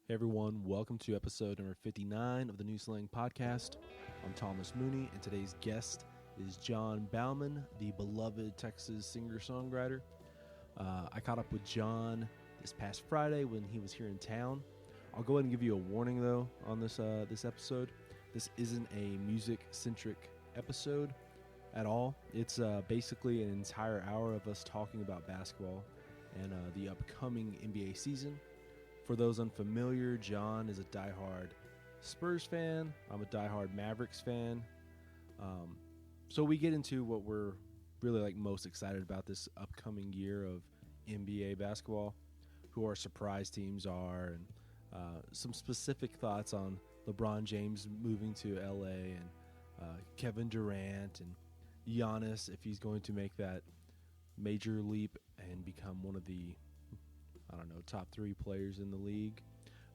Hey everyone, welcome to episode number 59 of the New Slang Podcast. I'm Thomas Mooney, and today's guest is John Baumann, the beloved Texas singer-songwriter. I caught up with John this past Friday when he was here in town. I'll go ahead and give you a warning, though, on this episode. This isn't a music-centric episode at all. It's basically an entire hour of us talking about basketball and the upcoming NBA season. For those unfamiliar, John is a diehard Spurs fan. I'm a diehard Mavericks fan. So we get into what we're really most excited about this upcoming year of NBA basketball, who our surprise teams are, and some specific thoughts on LeBron James moving to LA, and Kevin Durant and Giannis, if he's going to make that major leap and become one of the top 3 players in the league.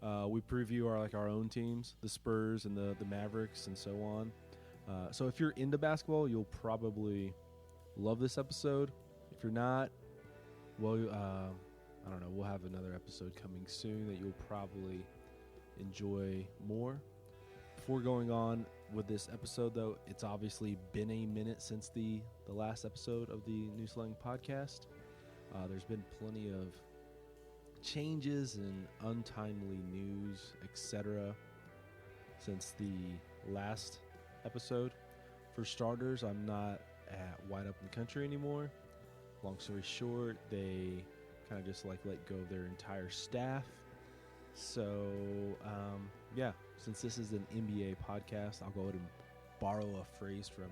We preview our own teams, the Spurs and the Mavericks and so on. So if you're into basketball, you'll probably love this episode. If you're not, well, we'll have another episode coming soon that you'll probably enjoy more. Before going on with this episode, though, it's obviously been a minute since the last episode of the New Slang Podcast. There's been plenty of changes and untimely news, etc. since the last episode. For starters, I'm not at Wide Open Country anymore. Long story short, they kind of just let go of their entire staff. So since this is an NBA podcast, I'll go ahead and borrow a phrase from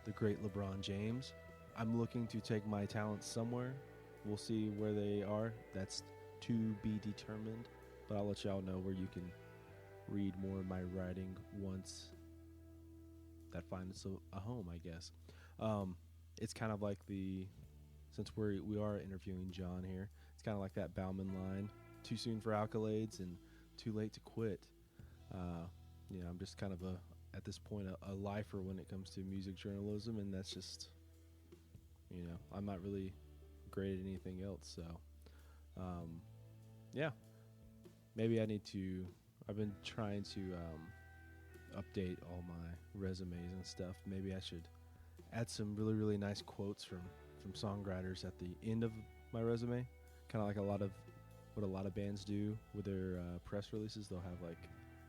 the great LeBron James. I'm looking to take my talents somewhere. We'll see where they are. That's to be determined, but I'll let y'all know where you can read more of my writing once that finds a home, I guess. It's kind of like since we are interviewing John here, it's kind of like that Baumann line, too soon for accolades and too late to quit. I'm just kind of at this point, a lifer when it comes to music journalism, and that's just, I'm not really great at anything else, so maybe I've been trying to update all my resumes and stuff. Maybe I should add some really, really nice quotes from songwriters at the end of my resume, kind of like what a lot of bands do with their press releases. They'll have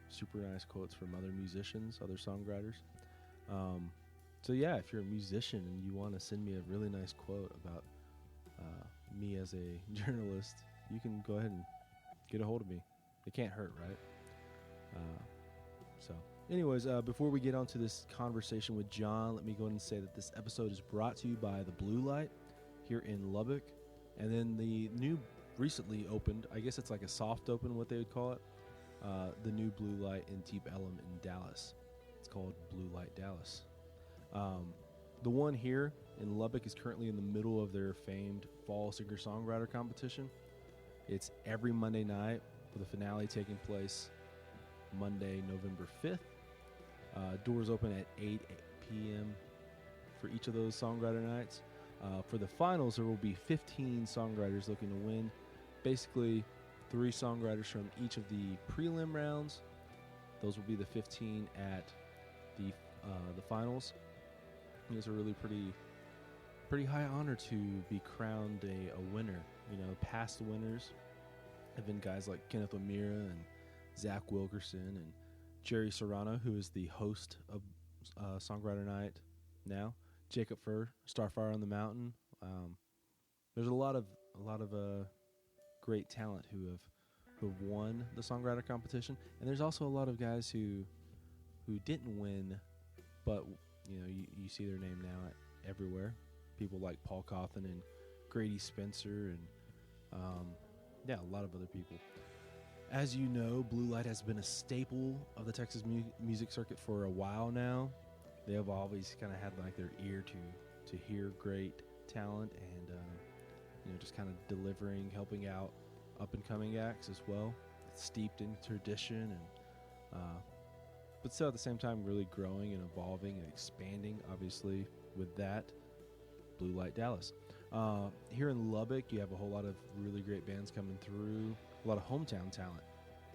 super nice quotes from other musicians, other songwriters. So if you're a musician and you want to send me a really nice quote about me as a journalist, you can go ahead and get a hold of me. It can't hurt, right? Anyways, before we get on to this conversation with John, let me go ahead and say that this episode is brought to you by the Blue Light here in Lubbock, and then the new recently opened, I guess it's like a soft open, what they would call it, the new Blue Light in Deep Ellum in Dallas. It's called Blue Light Dallas. The one here in Lubbock is currently in the middle of their famed fall singer-songwriter competition. It's every Monday night, with the finale taking place Monday, November 5th. Doors open at 8 p.m. for each of those songwriter nights. For the finals, there will be 15 songwriters looking to win. Basically, 3 songwriters from each of the prelim rounds. Those will be the 15 at the finals. And it's a really pretty high honor to be crowned a winner. Past winners have been guys like Kenneth O'Meara and Zach Wilkerson and Jerry Serrano, who is the host of Songwriter Night now. Jacob Furr, Starfire on the Mountain. There's a lot of great talent who have won the songwriter competition, and there's also a lot of guys who didn't win, but you see their name now everywhere. People like Paul Cawthon and Grady Spencer and a lot of other people. As you know, Blue Light has been a staple of the Texas music circuit for a while now. They have always kind of had their ear to hear great talent and just kind of delivering, helping out up and coming acts as well. It's steeped in tradition but still at the same time really growing and evolving and expanding. Obviously, with that, Blue Light Dallas. Here in Lubbock, you have a whole lot of really great bands coming through, a lot of hometown talent.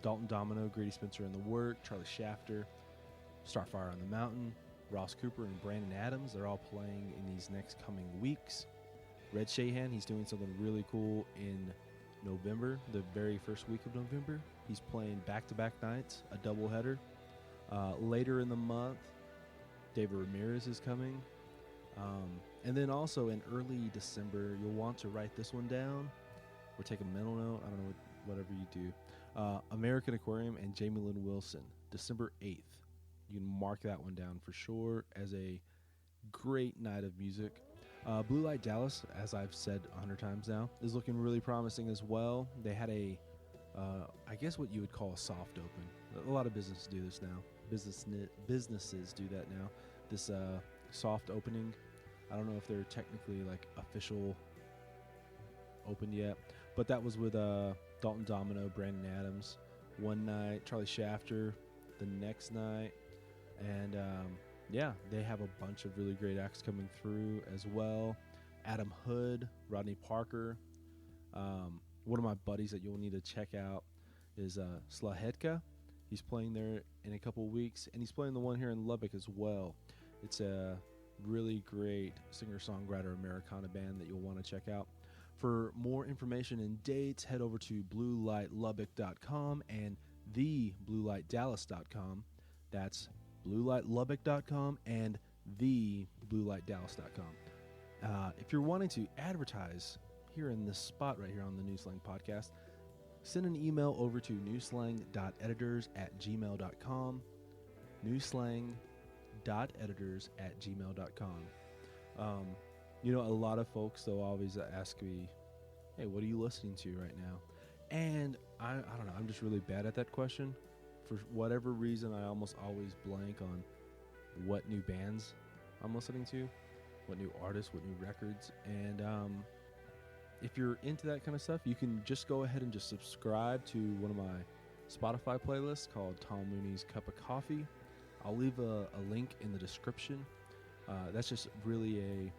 Dalton Domino, Grady Spencer in the Work, Charlie Shafter, Starfire on the Mountain, Ross Cooper, and Brandon Adams. They're all playing in these next coming weeks. Red Shahan, he's doing something really cool in November, the very first week of November. He's playing back-to-back nights, a doubleheader. Later in the month, David Ramirez is coming. And then also in early December, you'll want to write this one down or take a mental note. I don't know, whatever you do. American Aquarium and Jamie Lynn Wilson, December 8th. You can mark that one down for sure as a great night of music. Blue Light Dallas, as I've said 100 times now, is looking really promising as well. They had I guess what you would call a soft open. A lot of businesses do this now. Businesses do that now. This soft opening. I don't know if they're technically like official opened yet, but that was with Dalton Domino, Brandon Adams one night, Charlie Shafter the next night, and yeah, they have a bunch of really great acts coming through as well. Adam Hood, Rodney Parker. One of my buddies that you'll need to check out is Slahetka. He's playing there in a couple weeks, and he's playing the one here in Lubbock as well. It's a really great singer-songwriter Americana band that you'll want to check out. For more information and dates, head over to bluelightlubbock.com and thebluelightdallas.com. That's bluelightlubbock.com and thebluelightdallas.com. If you're wanting to advertise here in this spot right here on the New Slang Podcast, send an email over to newslang.editors@gmail.com. newslang.editors@gmail.com. You know, a lot of folks, they'll always ask me, hey, what are you listening to right now? And I don't know, I'm just really bad at that question. For whatever reason, I almost always blank on what new bands I'm listening to, what new artists, what new records. And if you're into that kind of stuff, you can just go ahead and just subscribe to one of my Spotify playlists called Tom Mooney's Cup of Coffee. I'll leave a link in the description. That's just really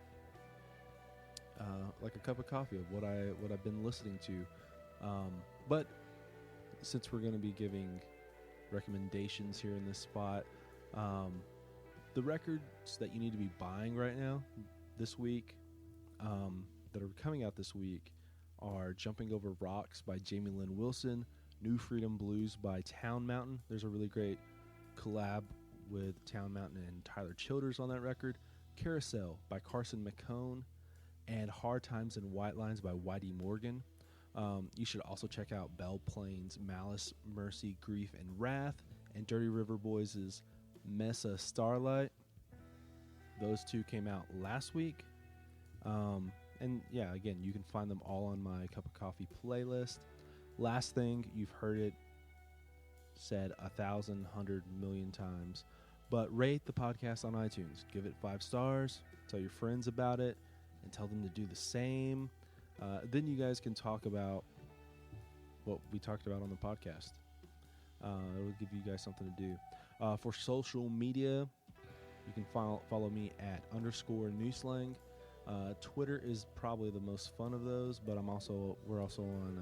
like a cup of coffee of what I've been listening to. But since we're going to be giving recommendations here in this spot, the records that you need to be buying right now, this week, that are coming out this week, are Jumping Over Rocks by Jamie Lynn Wilson, New Freedom Blues by Town Mountain. There's a really great collab with Town Mountain and Tyler Childers on that record. Carousel by Carson McCone, and Hard Times and White Lines by Whitey Morgan. You should also check out Belle Plains' Malice, Mercy, Grief, and Wrath, and Dirty River Boys' Mesa Starlight. Those two came out last week. And yeah, again, you can find them all on my Cup of Coffee playlist. Last thing, you've heard it said 100 million times, but rate the podcast on iTunes. Give it 5 stars, tell your friends about it, and tell them to do the same. Then you guys can talk about what we talked about on the podcast. It'll give you guys something to do. For social media, you can follow me at _newslang. Twitter is probably the most fun of those, but we're also on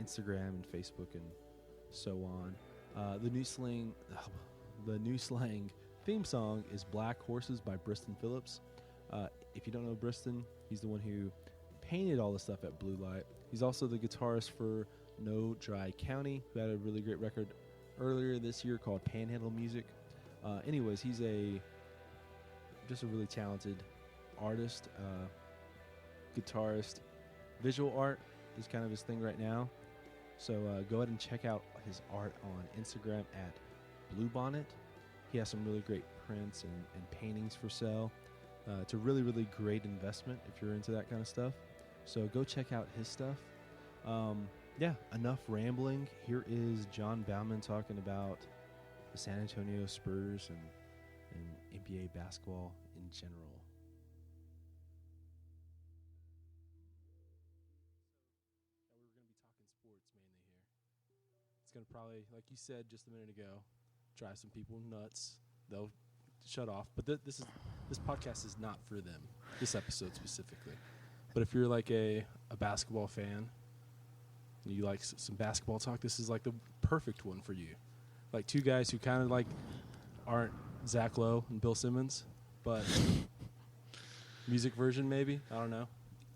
Instagram and Facebook and so on. The New Slang theme song is Black Horses by Briston Phillips. If you don't know Briston, he's the one who painted all the stuff at Blue Light. He's also the guitarist for No Dry County, who had a really great record earlier this year called Panhandle Music. Anyways, he's just a really talented artist, guitarist. Visual art is kind of his thing right now. So go ahead and check out his art on Instagram at Bluebonnet. He has some really great prints and paintings for sale. It's a really, really great investment if you're into that kind of stuff. So go check out his stuff. Yeah, enough rambling. Here is John Baumann talking about the San Antonio Spurs and NBA basketball in general. We're going to be talking sports mainly here. It's going to probably, like you said just a minute ago, drive some people nuts. They'll shut off. But this podcast is not for them, this episode specifically. But if you're like a basketball fan, you like some basketball talk, this is like the perfect one for you. Like two guys who kind of like aren't Zach Lowe and Bill Simmons, but music version maybe. I don't know.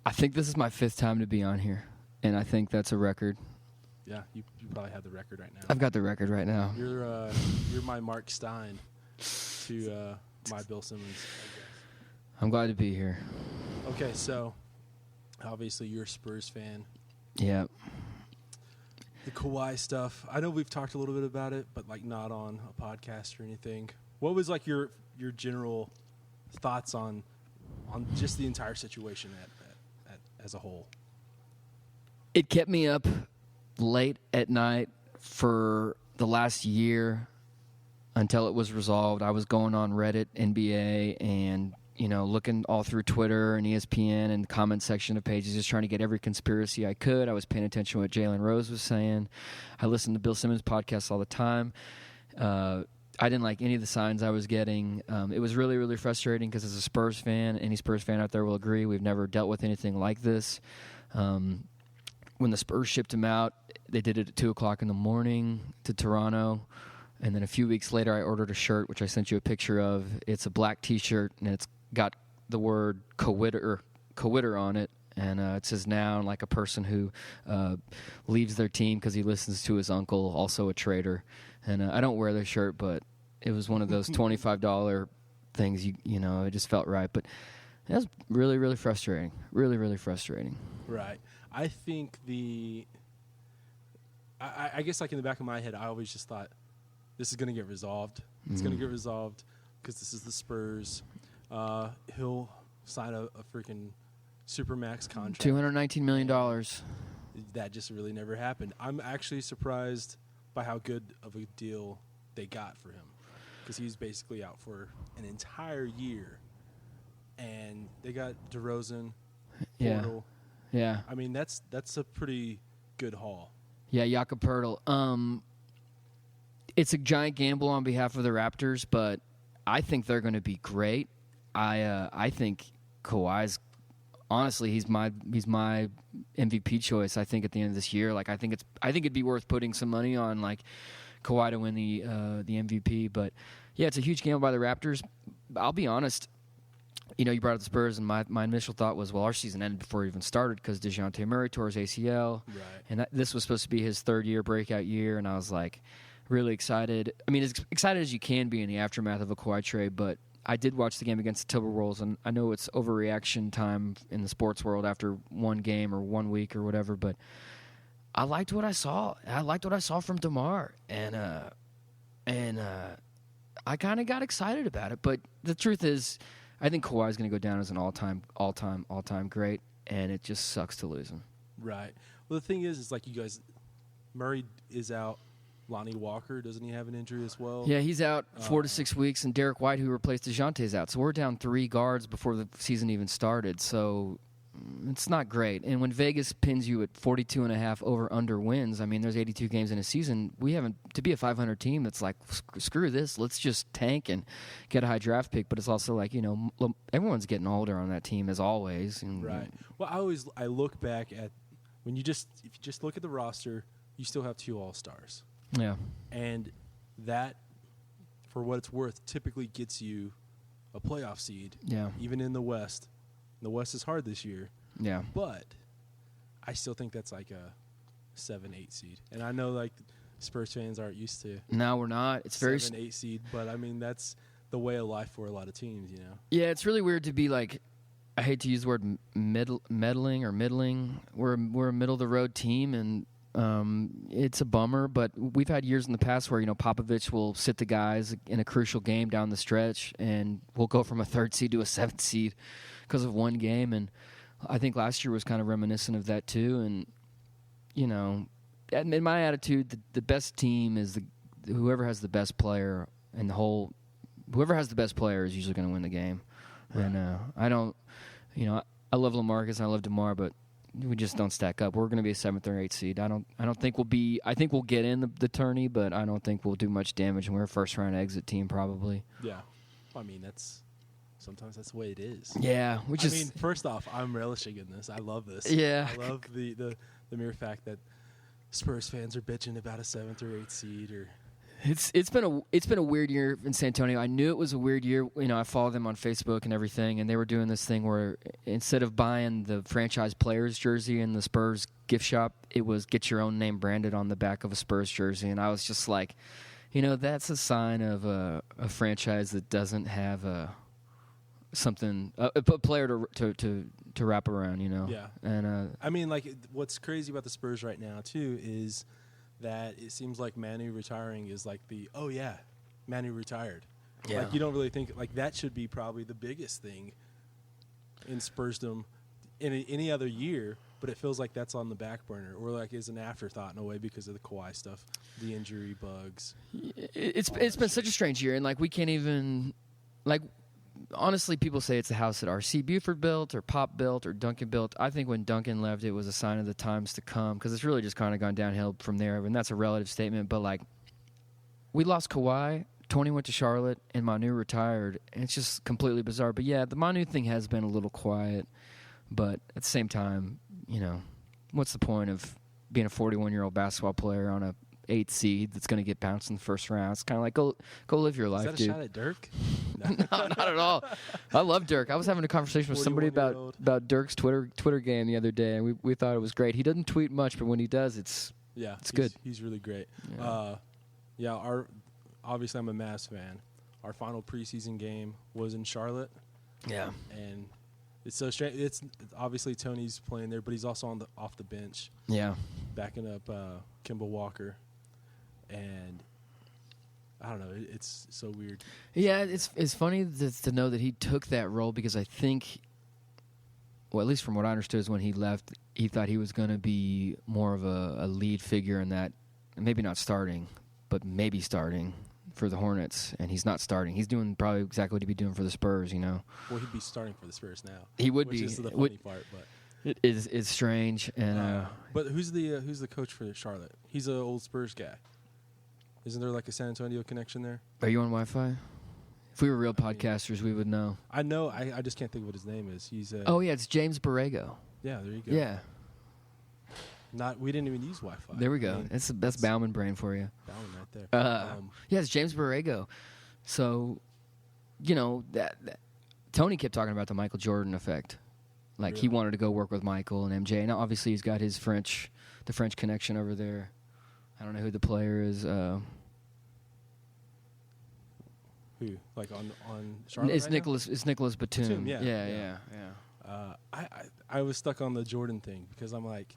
I think this is my 5th time to be on here, and I think that's a record. Yeah, you probably have the record right now. I've got the record right now. You're my Mark Stein to my Bill Simmons, I guess. I'm glad to be here. Okay, so obviously you're a Spurs fan. Yeah. The Kawhi stuff, I know we've talked a little bit about it, but like not on a podcast or anything. What was like your general thoughts on just the entire situation as a whole? It kept me up late at night for the last year until it was resolved. I was going on Reddit, NBA, and looking all through Twitter and ESPN and the comment section of pages, just trying to get every conspiracy I could. I was paying attention to what Jalen Rose was saying. I listened to Bill Simmons' podcasts all the time. I didn't like any of the signs I was getting. It was really, really frustrating because as a Spurs fan, any Spurs fan out there will agree, we've never dealt with anything like this. When the Spurs shipped him out, they did it at 2 o'clock in the morning to Toronto. And then a few weeks later, I ordered a shirt, which I sent you a picture of. It's a black T-shirt, and it's got the word "quitter" on it, and it says "noun," like a person who leaves their team because he listens to his uncle, also a traitor. And I don't wear this shirt, but it was one of those $25 things. It just felt right. But it was really, really frustrating. Really, really frustrating. Right. I think I guess like in the back of my head, I always just thought this is going to get resolved. It's going to get resolved because this is the Spurs. He'll sign a freaking supermax contract. $219 million. That just really never happened. I'm actually surprised by how good of a deal they got for him because he's basically out for an entire year. And they got DeRozan, Portal. Yeah. I mean, that's a pretty good haul. Yeah, Jakob Poeltl. It's a giant gamble on behalf of the Raptors, but I think they're going to be great. I think Kawhi's honestly he's my MVP choice. I think at the end of this year, like I think it'd be worth putting some money on like Kawhi to win the MVP. But yeah, it's a huge gamble by the Raptors. I'll be honest. You brought up the Spurs, and my initial thought was, well, our season ended before it even started because DeJounte Murray tore his ACL, right. And this was supposed to be his 3rd-year breakout year, and I was like really excited. I mean, as excited as you can be in the aftermath of a Kawhi trade, but I did watch the game against the Timberwolves, and I know it's overreaction time in the sports world after one game or 1 week or whatever, but I liked what I saw. I liked what I saw from DeMar, and I kind of got excited about it. But the truth is, I think Kawhi is going to go down as an all-time great, and it just sucks to lose him. Right. Well, the thing is like you guys, Murray is out. Lonnie Walker, doesn't he have an injury as well? Yeah, he's out 4 to 6 weeks, and Derek White, who replaced DeJounte, is out. So we're down 3 guards before the season even started. So it's not great. And when Vegas pins you at 42.5 over-under wins, I mean, there's 82 games in a season. We haven't to be a 500 team that's like, screw this, let's just tank and get a high draft pick. But it's also like, everyone's getting older on that team as always. And, right. Well, I look back at if you just look at the roster, you still have 2 All-Stars. Yeah. And that, for what it's worth, typically gets you a playoff seed. Yeah. Even in the West. The West is hard this year. Yeah. But I still think that's like a 7-8 seed. And I know like Spurs fans aren't used to. No, we're not. It's very 7-8 seed, but I mean that's the way of life for a lot of teams, Yeah, it's really weird to be like, I hate to use the word middling. We're a middle of the road team, and it's a bummer, but we've had years in the past where, Popovich will sit the guys in a crucial game down the stretch, and we'll go from a 3rd seed to a 7th seed because of one game. And I think last year was kind of reminiscent of that too. And, in my attitude, the best team is whoever has the best player, and whoever has the best player is usually going to win the game. Right. And I don't, I love LaMarcus and I love DeMar, but we just don't stack up. We're going to be a 7th or 8th seed. I don't think we'll be. I think we'll get in the tourney, but I don't think we'll do much damage. And we're a 1st-round exit team probably. Yeah, I mean sometimes that's the way it is. Yeah, I mean, first off, I'm relishing in this. I love this. Yeah, I love the mere fact that Spurs fans are bitching about a 7th or 8th seed, or It's been a weird year in San Antonio. I knew it was a weird year. I follow them on Facebook and everything, and they were doing this thing where instead of buying the franchise players jersey in the Spurs gift shop, it was get your own name branded on the back of a Spurs jersey. And I was just like, that's a sign of a franchise that doesn't have a player to wrap around. Yeah. And I mean, like, what's crazy about the Spurs right now too is that it seems like Manu retiring is like Manu retired. Yeah. Like, you don't really think like that should be probably the biggest thing in Spursdom in any other year, but it feels like that's on the back burner, or like is an afterthought in a way because of the Kawhi stuff, the injury bugs. It's been such a strange year, and like we can't even like. Honestly, people say it's a house that R.C. Buford built or Pop built or Duncan built. I think when Duncan left, it was a sign of the times to come because it's really just kind of gone downhill from there. And that's a relative statement. But, like, we lost Kawhi, Tony went to Charlotte, and Manu retired. And it's just completely bizarre. But, yeah, the Manu thing has been a little quiet. But at the same time, what's the point of being a 41-year-old basketball player on a 8th seed that's going to get bounced in the first round? It's kind of like go live your life, dude. Is that a shot at Dirk? No, not at all. I love Dirk. I was having a conversation with somebody about Dirk's Twitter game the other day, and we thought it was great. He doesn't tweet much, but when he does, it's good. He's really great. Yeah. Obviously I'm a Mavs fan. Our final preseason game was in Charlotte. Yeah, and it's so strange. It's obviously Tony's playing there, but he's also off the bench. Yeah, backing up Kemba Walker, and I don't know. It's so weird. Yeah, it's funny to know that he took that role because I think, well, at least from what I understood, is when he left, he thought he was going to be more of a lead figure in that, maybe not starting, but maybe starting for the Hornets, and he's not starting. He's doing probably exactly what he'd be doing for the Spurs, Well, he'd be starting for the Spurs now. He would which be. Is the funny part, but it's strange. And but who's the coach for Charlotte? He's an old Spurs guy. Isn't there like a San Antonio connection there? Are you on Wi-Fi? If we were real podcasters, we would know. I know. I just can't think what his name is. He's it's James Borrego. Yeah, there you go. Yeah. We didn't even use Wi-Fi. There we go. That's Baumann brain for you. Baumann right there. It's James Borrego. So, that Tony kept talking about the Michael Jordan effect. Like he wanted to go work with Michael and MJ. Now, obviously, he's got the French connection over there. I don't know who the player is. Who? Like on Charlotte? It's Nicholas Batum. Yeah. I was stuck on the Jordan thing because I'm like,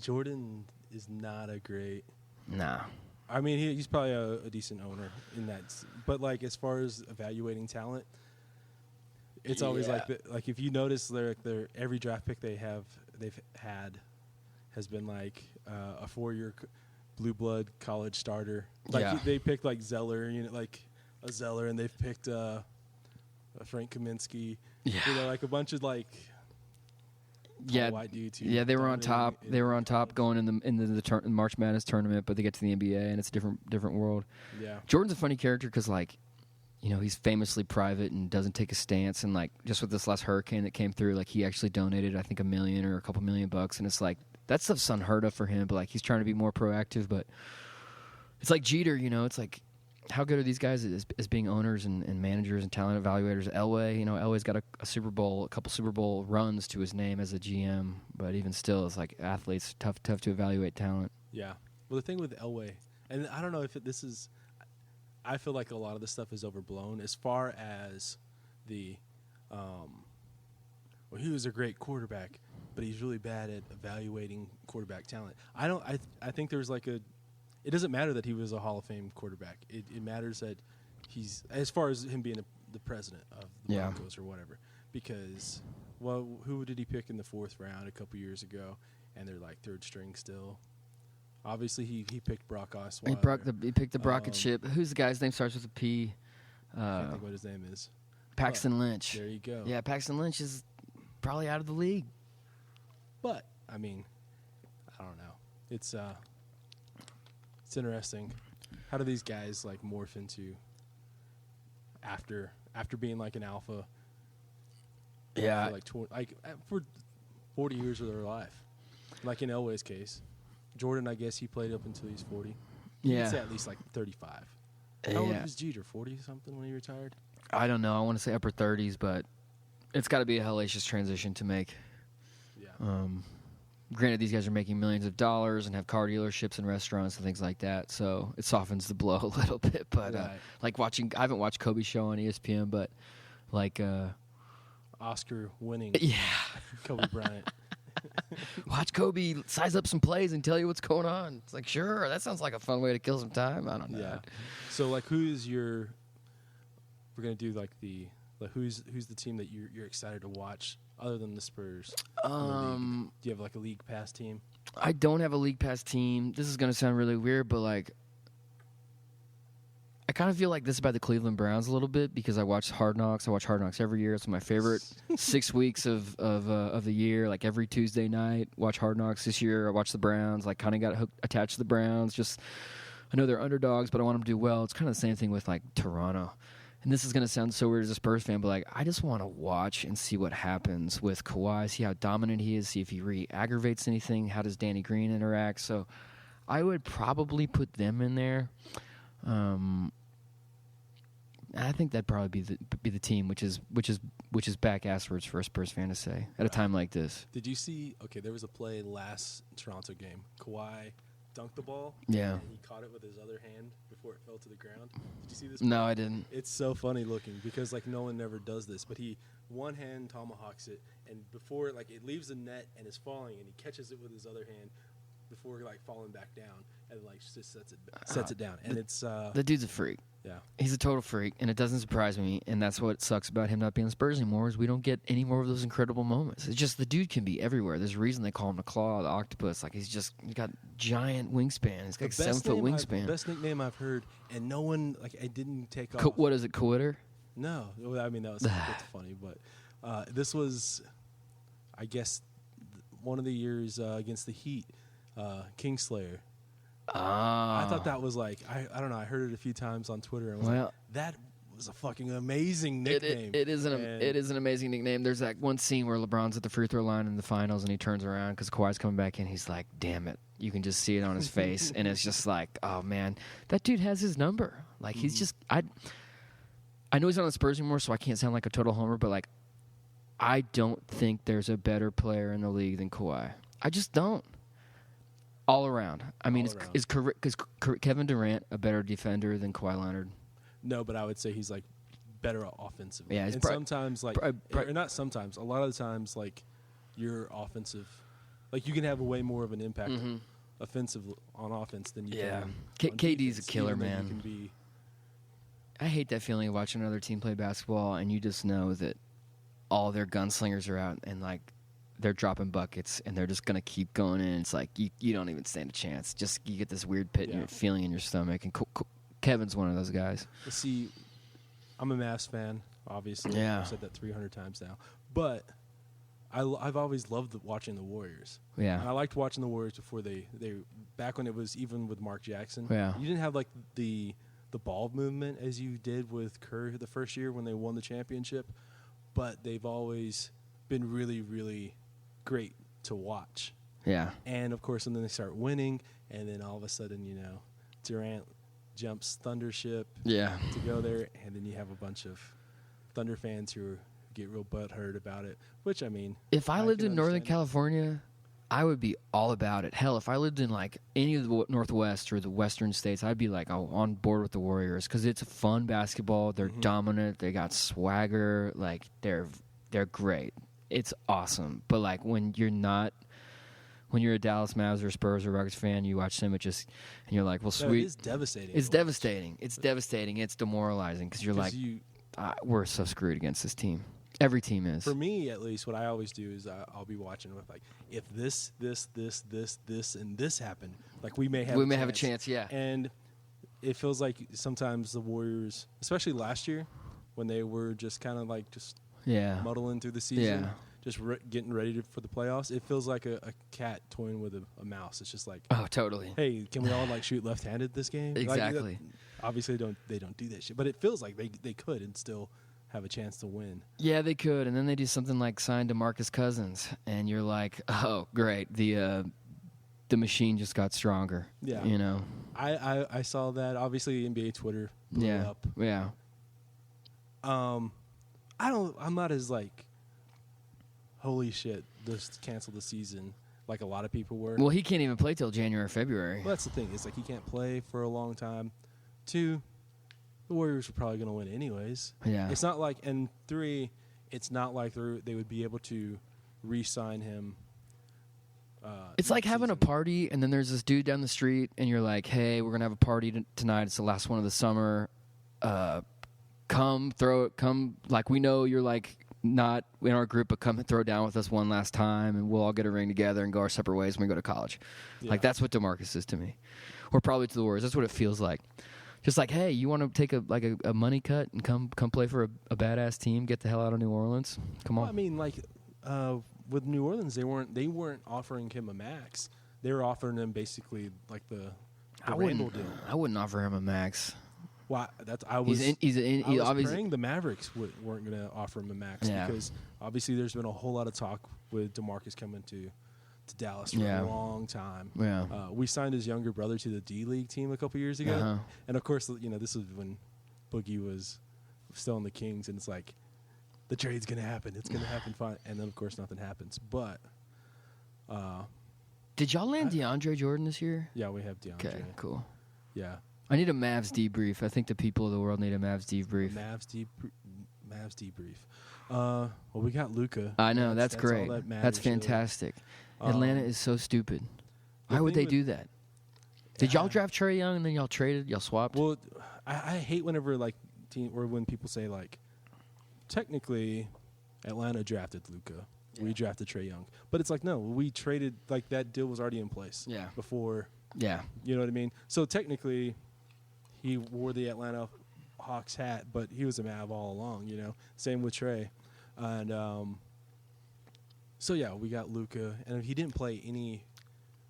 Jordan is not a great. Nah. I mean, he's probably a decent owner in that, but like as far as evaluating talent, it's always like if you notice their every draft pick they've had has been like a 4-year blue blood college starter. Like they picked like Zeller, like a Zeller, and they've picked a Frank Kaminsky. Yeah. Like a bunch of like. White dudes. Yeah, they were on top. They were on top going in the March Madness tournament, but they get to the NBA and it's a different world. Yeah, Jordan's a funny character because he's famously private and doesn't take a stance. And like just with this last hurricane that came through, like he actually donated I think $1 million or a couple $1 million, and it's like that stuff's unheard of for him. But like he's trying to be more proactive. But it's like Jeter, it's like. How good are these guys as being owners and managers and talent evaluators? Elway, Elway's got a couple Super Bowl runs to his name as a GM, but even still, it's like athletes tough to evaluate talent. Yeah. Well, the thing with Elway, and I don't know if this is, I feel like a lot of this stuff is overblown as far as the, he was a great quarterback, but he's really bad at evaluating quarterback talent. I think there's like it doesn't matter that he was a Hall of Fame quarterback. It matters that he's, as far as him being the president of the Broncos or whatever. Because, who did he pick in the 4th round a couple years ago? And they're like 3rd string still. Obviously, he picked Brock Osweiler. He picked the rocket ship. Who's the guy's name starts with a P? I can't think what his name is. Paxton Lynch. There you go. Yeah, Paxton Lynch is probably out of the league. But, I mean, I don't know. It's interesting. How do these guys like morph into after being like an alpha? Yeah, for 40 years of their life. Like in Elway's case. Jordan, I guess he played up until he's 40. Yeah. He'd say at least like 35. How old was Jeter? 40-something when he retired? I don't know. I want to say upper 30s, but it's got to be a hellacious transition to make. Yeah. Granted, these guys are making millions of dollars and have car dealerships and restaurants and things like that, so it softens the blow a little bit. But Right. like watching, I haven't watched Kobe's show on ESPN, but like Oscar winning yeah, Kobe Bryant. watch Kobe size up some plays and tell you what's going on. It's like, sure, that sounds like a fun way to kill some time. I don't know. Yeah. So like, who's your? We're gonna do like the who's the team that you're excited to watch other than the Spurs? Do you have like a league pass team? I don't have a league pass team. This is gonna sound really weird, but like, I kind of feel like this about the Cleveland Browns a little bit because I watch Hard Knocks. I watch Hard Knocks every year. It's my favorite 6 weeks of the year. Like every Tuesday night, watch Hard Knocks. This year, I watched the Browns. Like kind of got attached to the Browns. Just I know they're underdogs, but I want them to do well. It's kind of the same thing with like Toronto. And this is going to sound so weird as a Spurs fan, but like I just want to watch and see what happens with Kawhi, see how dominant he is, see if he re-aggravates anything. How does Danny Green interact? So I would probably put them in there. I think that'd probably be the team, which is back asswards for a Spurs fan to say at a time like this. Did you see? Okay, there was a play last Toronto game. Kawhi dunked the ball. Yeah. And he caught it with his other hand before it fell to the ground. Did you see this? No, I didn't. It's so funny looking because like no one ever does this, but he one hand tomahawks it, and before like it leaves the net and is falling, and he catches it with his other hand before like falling back down, and like just sets it down, and it's the dude's a freak. Yeah, he's a total freak, and it doesn't surprise me. And that's what sucks about him not being the Spurs anymore is we don't get any more of those incredible moments. It's just the dude can be everywhere. There's a reason they call him the Claw, the Octopus. Like he's got giant wingspan. He's got 7-foot wingspan. Best nickname I've heard, and no one like I didn't take off. What is it, Quitter? No, I mean that was that's funny, but this was, I guess, one of the years against the Heat, Kingslayer. I thought that was like I don't know. I heard it a few times on Twitter and was like, that was a fucking amazing nickname. It is an amazing nickname. There's that one scene where LeBron's at the free throw line in the finals and he turns around because Kawhi's coming back in. He's like, "Damn it!" You can just see it on his face, and it's just like, "Oh man, that dude has his number." Like he's just I know he's not on the Spurs anymore, so I can't sound like a total homer, but like I don't think there's a better player in the league than Kawhi. I just don't. All around. I mean, is Kevin Durant a better defender than Kawhi Leonard? No, but I would say he's like better offensively. Yeah, and sometimes like or not sometimes. A lot of the times like your offensive, like you can have a way more of an impact offensive on offense than you can. KD's a killer, man. You can be. I hate that feeling of watching another team play basketball and you just know that all their gunslingers are out and like they're dropping buckets and they're just gonna keep going in. It's like you don't even stand a chance. Just you get this weird feeling in your stomach. And Kevin's one of those guys. See, I'm a Mavs fan, obviously. Yeah. I've said that 300 times now, but I've always loved watching the Warriors. Yeah, and I liked watching the Warriors before they back when it was even with Mark Jackson. Yeah, you didn't have like the ball movement as you did with Kerr the first year when they won the championship, but they've always been really, really great to watch. Yeah. And of course, and then they start winning, and then all of a sudden, Durant jumps Thundership to go there, and then you have a bunch of Thunder fans who get real butthurt about it, which, I mean... If I lived in Northern California, I would be all about it. Hell, if I lived in, like, any of the Northwest or the Western states, I'd be, like, on board with the Warriors because it's fun basketball. They're dominant. They got swagger. Like, they're great. It's awesome, but like when you're a Dallas Mavs or Spurs or Rockets fan, you watch them, and you're like, well, sweet. It is devastating. It's devastating. It's devastating. It's demoralizing because you're like, we're so screwed against this team. Every team is. For me, at least, what I always do is I'll be watching with like, if this, and this happen, like we may have a chance. Yeah. And it feels like sometimes the Warriors, especially last year, when they were just kind of like muddling through the season, just getting ready for the playoffs. It feels like a cat toying with a mouse. It's just like, oh, totally. Hey, can we all like shoot left-handed this game? Exactly. Like, obviously, they don't do that shit, but it feels like they could and still have a chance to win. Yeah, they could, and then they do something like sign DeMarcus Cousins, and you're like, oh, great, the machine just got stronger. Yeah, you know. I saw that. Obviously, NBA Twitter blew up. Yeah. I'm not as like, holy shit, just cancel the season like a lot of people were. Well, he can't even play till January or February. Well, that's the thing. It's like he can't play for a long time. 2, the Warriors are probably going to win anyways. Yeah. It's not like, and 3, it's not like they would be able to re-sign him. It's like having a party, and then there's this dude down the street, and you're like, hey, we're going to have a party tonight. It's the last one of the summer. Come, like, we know you're, like, not in our group, but come and throw down with us one last time, and we'll all get a ring together and go our separate ways when we go to college. Yeah. Like, that's what DeMarcus is to me. Or probably to the Warriors. That's what it feels like. Just like, hey, you want to take a money cut and come play for a badass team? Get the hell out of New Orleans. Come on. Well, I mean, like, with New Orleans, they weren't offering him a max. They were offering him basically like the Randall deal. I wouldn't offer him a max. Well, I was obviously praying the Mavericks weren't going to offer him a max because obviously there's been a whole lot of talk with DeMarcus coming to Dallas for a long time. Yeah. We signed his younger brother to the D-League team a couple years ago, and of course, this was when Boogie was still on the Kings, and it's like the trade's going to happen. It's going to happen fine, and then of course nothing happens. But did y'all land DeAndre Jordan this year? Yeah, we have DeAndre. Okay, cool. Yeah. I need a Mavs debrief. I think the people of the world need a Mavs debrief. Mavs debrief. Well, we got Luka. I know. That's great. That's fantastic. Atlanta is so stupid. Why would they do that? Did y'all draft Trae Young and then y'all traded? Y'all swapped? Well, I hate whenever when people say like, technically, Atlanta drafted Luka. Yeah. We drafted Trae Young, but it's like no, we traded. Like that deal was already in place. Yeah. Before. Yeah. You know what I mean? So technically, he wore the Atlanta Hawks hat, but he was a Mav all along. Same with Trae, and so yeah, we got Luka, and he didn't play any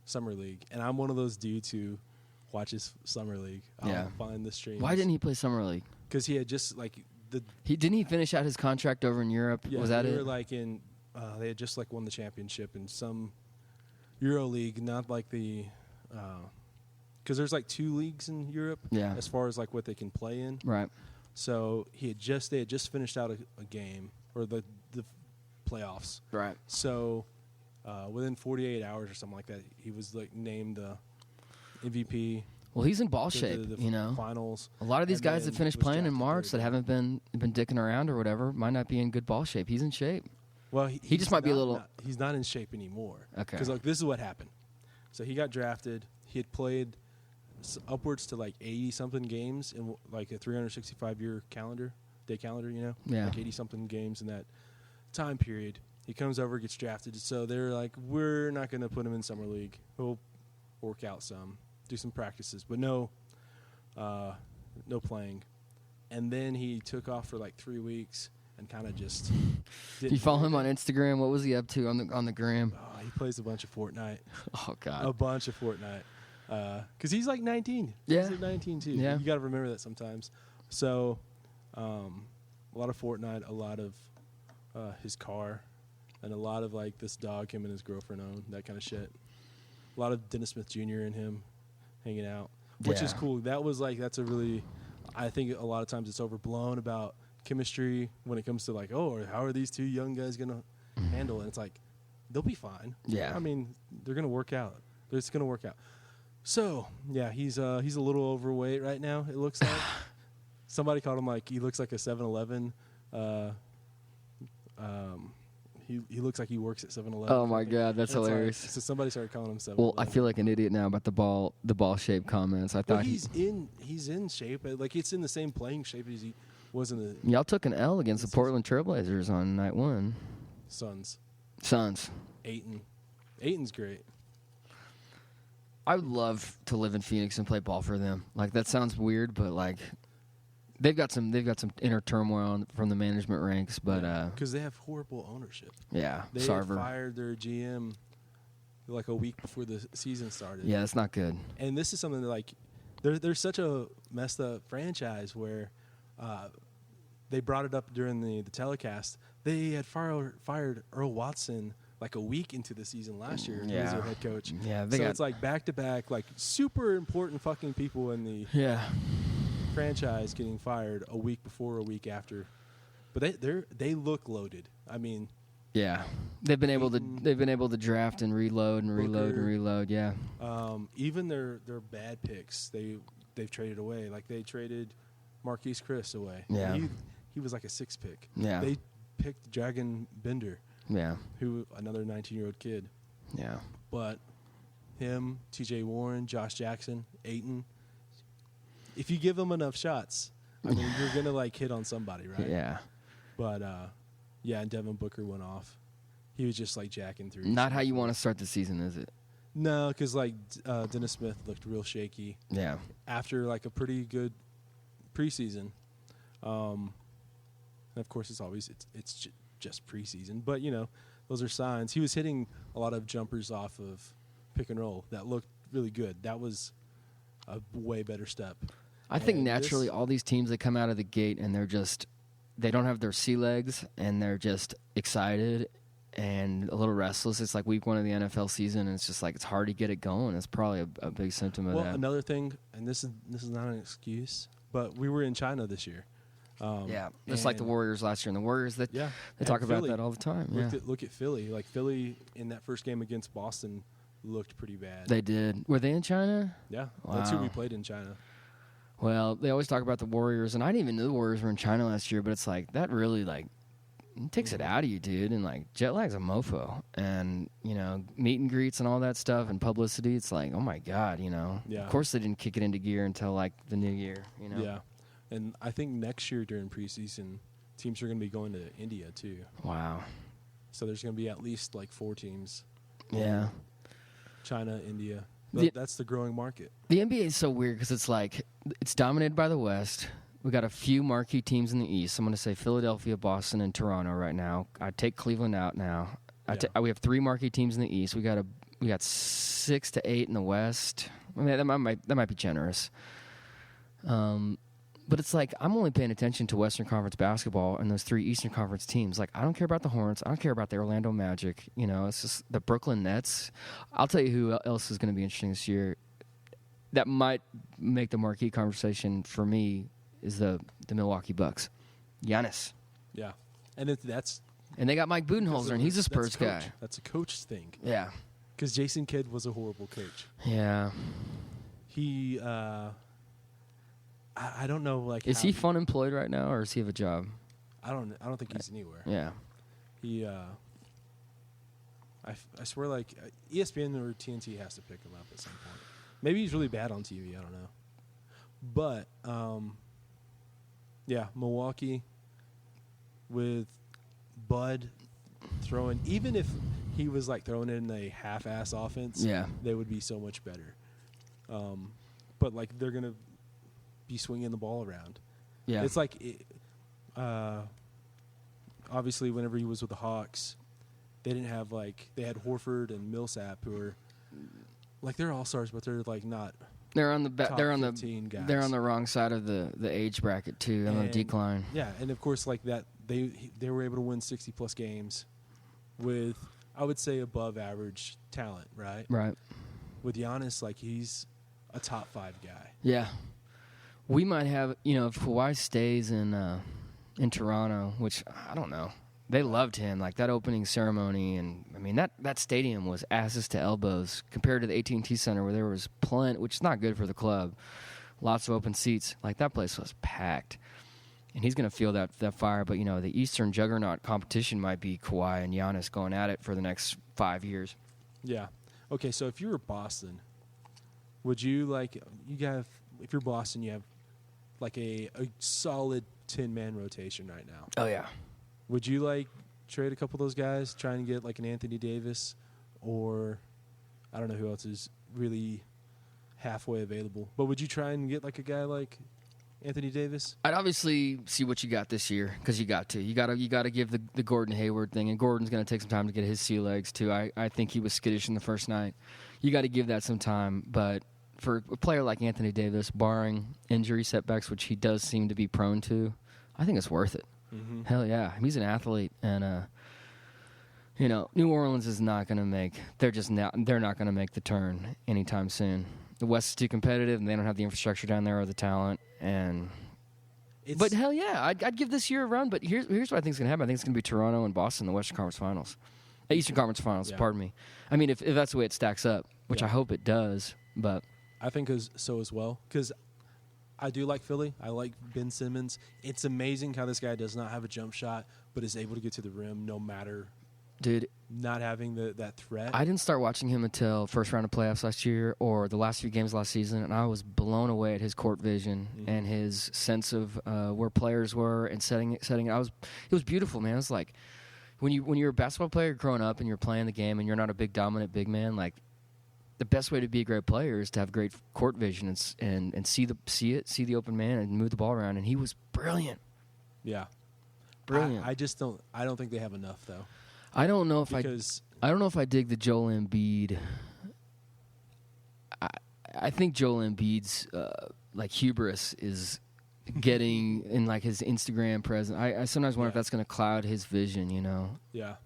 summer league, and I'm one of those dudes who watches summer league. I'll find the streams. Why didn't he play summer league? Because he had just like didn't he finish out his contract over in Europe? Yeah, was that they it? were like in they had just like won the championship in some Euro league, not like the because there's like 2 leagues in Europe. Yeah. As far as like what they can play in. Right. So they had just finished out a game or the playoffs. Right. So within 48 hours or something like that, he was like named the MVP. Well, he's in ball shape, the finals. A lot of these guys that finished playing in March that haven't been dicking around or whatever might not be in good ball shape. He's in shape. Well, he just might be a little. He's not in shape anymore. Okay. Because this is what happened. So he got drafted. He had played upwards to like 80-something games in like a 365-year day calendar, Yeah. Like 80-something games in that time period. He comes over, gets drafted. So they're like, we're not going to put him in summer league. He'll work out some, do some practices, but no playing. And then he took off for like 3 weeks and kind of just didn't. You follow him on Instagram? What was he up to on the gram? Oh, he plays a bunch of Fortnite. Oh God, a bunch of Fortnite. Because he's like 19. Yeah, he's like 19 too. Yeah, you got to remember that sometimes. So, a lot of Fortnite, a lot of his car, and a lot of like this dog him and his girlfriend own, that kind of shit. A lot of Dennis Smith Jr. and him hanging out, which is cool. That's a really, I think a lot of times it's overblown about chemistry when it comes to like, how are these 2 young guys gonna handle it? And it's like, they'll be fine. Yeah, I mean, they're gonna work out. It's gonna work out. So yeah, he's a little overweight right now. It looks like somebody called him like he looks like a 7-Eleven. He looks like he works at 7-Eleven. Oh my God, that's hilarious. So somebody started calling him 7-Eleven. Well, I feel like an idiot now about the ball shape comments. I thought he's in shape. Like it's in the same playing shape as he was in the. Y'all took an L against the Portland Trailblazers on night 1. Suns. Ayton's great. I would love to live in Phoenix and play ball for them. Like that sounds weird, but like they've got some inner turmoil from the management ranks, but because they have horrible ownership. Yeah, they fired their GM like a week before the season started. Yeah, that's not good. And this is something that like they're such a messed up franchise where they brought it up during the telecast. They had fired Earl Watson like a week into the season last year. He was their head coach. Yeah, so it's like back-to-back, like super important fucking people in the franchise getting fired a week before, a week after. But they look loaded. I mean, yeah, they've been able to draft and reload and reload and reload. Yeah, even their bad picks they've traded away. Like they traded Marquise Chris away. Yeah, he was like a 6 pick. Yeah, they picked Dragon Bender. Yeah, who another 19-year-old kid. Yeah, but him, T.J. Warren, Josh Jackson, Ayton. If you give them enough shots, I mean, you're gonna like hit on somebody, right? Yeah. But and Devin Booker went off. He was just like jacking through. Not how you want to start the season, is it? No, because like Dennis Smith looked real shaky. Yeah. After like a pretty good preseason, and of course it's just preseason, but those are signs. He was hitting a lot of jumpers off of pick and roll that looked really good. That was a way better step. I think naturally all these teams that come out of the gate and they don't have their sea legs and they're just excited and a little restless. It's like week 1 of the NFL season and it's just like it's hard to get it going. It's probably a big symptom of that. Well, another thing, and this is not an excuse, but we were in China this year. Just like the Warriors last year. And the Warriors, they talk about that all the time. Look at Philly. Like Philly in that first game against Boston looked pretty bad. They did. Were they in China? Yeah. Wow. That's who we played in China. Well, they always talk about the Warriors, and I didn't even know the Warriors were in China last year, but it's like that really it takes it out of you, dude. And like jet lag's a mofo. And, meet and greets and all that stuff and publicity, it's like, oh my God, Yeah. Of course they didn't kick it into gear until like the new year, Yeah. And I think next year during preseason, teams are going to be going to India too. Wow. So there's going to be at least like 4 teams. Yeah. China, India. But that's the growing market. The NBA is so weird because it's like it's dominated by the West. We got a few marquee teams in the East. I'm going to say Philadelphia, Boston, and Toronto right now. I take Cleveland out now. We have 3 marquee teams in the East. We got 6 to 8 in the West. I mean, that might be generous. But it's like I'm only paying attention to Western Conference basketball and those 3 Eastern Conference teams. Like I don't care about the Hornets. I don't care about the Orlando Magic. It's just the Brooklyn Nets. I'll tell you who else is going to be interesting this year. That might make the marquee conversation for me is the Milwaukee Bucks. Giannis. Yeah, and they got Mike Budenholzer, and he's a Spurs guy. That's a coach thing. Yeah, because Jason Kidd was a horrible coach. Yeah, he. I don't know. Like, is he fun employed right now, or does he have a job? I don't think he's anywhere. Yeah. He. I swear, like ESPN or TNT has to pick him up at some point. Maybe he's really bad on TV. I don't know. But Milwaukee with Bud throwing, even if he was like throwing in a half-ass offense, they would be so much better. But like they're gonna be swinging the ball around. Yeah, it's like obviously whenever he was with the Hawks, they didn't have they had Horford and Millsap who are like they're all-stars, but they're like not. They're on the wrong side of the age bracket too, on the decline. Yeah, and of course like that they were able to win 60+ games with I would say above average talent, right? Right. With Giannis, like he's a top 5 guy. Yeah. We might have, if Kawhi stays in Toronto, which I don't know. They loved him, like that opening ceremony, and I mean that stadium was asses to elbows compared to the AT&T Center where there was plenty, which is not good for the club. Lots of open seats, like that place was packed, and he's going to feel that fire. But the Eastern juggernaut competition might be Kawhi and Giannis going at it for the next 5 years. Yeah. Okay, so if you were Boston, would you if you're Boston, you have like a solid 10-man rotation right now. Oh yeah. Would you trade a couple of those guys, try and get like an Anthony Davis, or I don't know who else is really halfway available, but would you try and get like a guy like Anthony Davis? I'd obviously see what you got this year because you got to give the Gordon Hayward thing, and Gordon's going to take some time to get his sea legs too. I think he was skittish in the first night. You got to give that some time, but for a player like Anthony Davis, barring injury setbacks, which he does seem to be prone to, I think it's worth it. Mm-hmm. Hell yeah, he's an athlete, and New Orleans is not going to make. They're not going to make the turn anytime soon. The West is too competitive, and they don't have the infrastructure down there or the talent. But hell yeah, I'd give this year a run. But here's what I think is going to happen. I think it's going to be Toronto and Boston in the Western Conference Finals, Eastern Conference Finals. Yeah. Pardon me. I mean, if that's the way it stacks up, which I hope it does. But I think so as well, because I do like Philly. I like Ben Simmons. It's amazing how this guy does not have a jump shot, but is able to get to the rim no matter. Dude, not having that threat. I didn't start watching him until first round of playoffs last year or the last few games last season, and I was blown away at his court vision and his sense of where players were and setting it. It was beautiful, man. It was like when you're a basketball player growing up and you're playing the game and you're not a big dominant big man, like the best way to be a great player is to have great court vision and see the open man and move the ball around. And he was brilliant. Yeah, brilliant. I just don't. I don't think they have enough though. I don't know if I dig the Joel Embiid. I think Joel Embiid's like hubris is getting in like his Instagram presence. I sometimes wonder if that's going to cloud his vision. Yeah,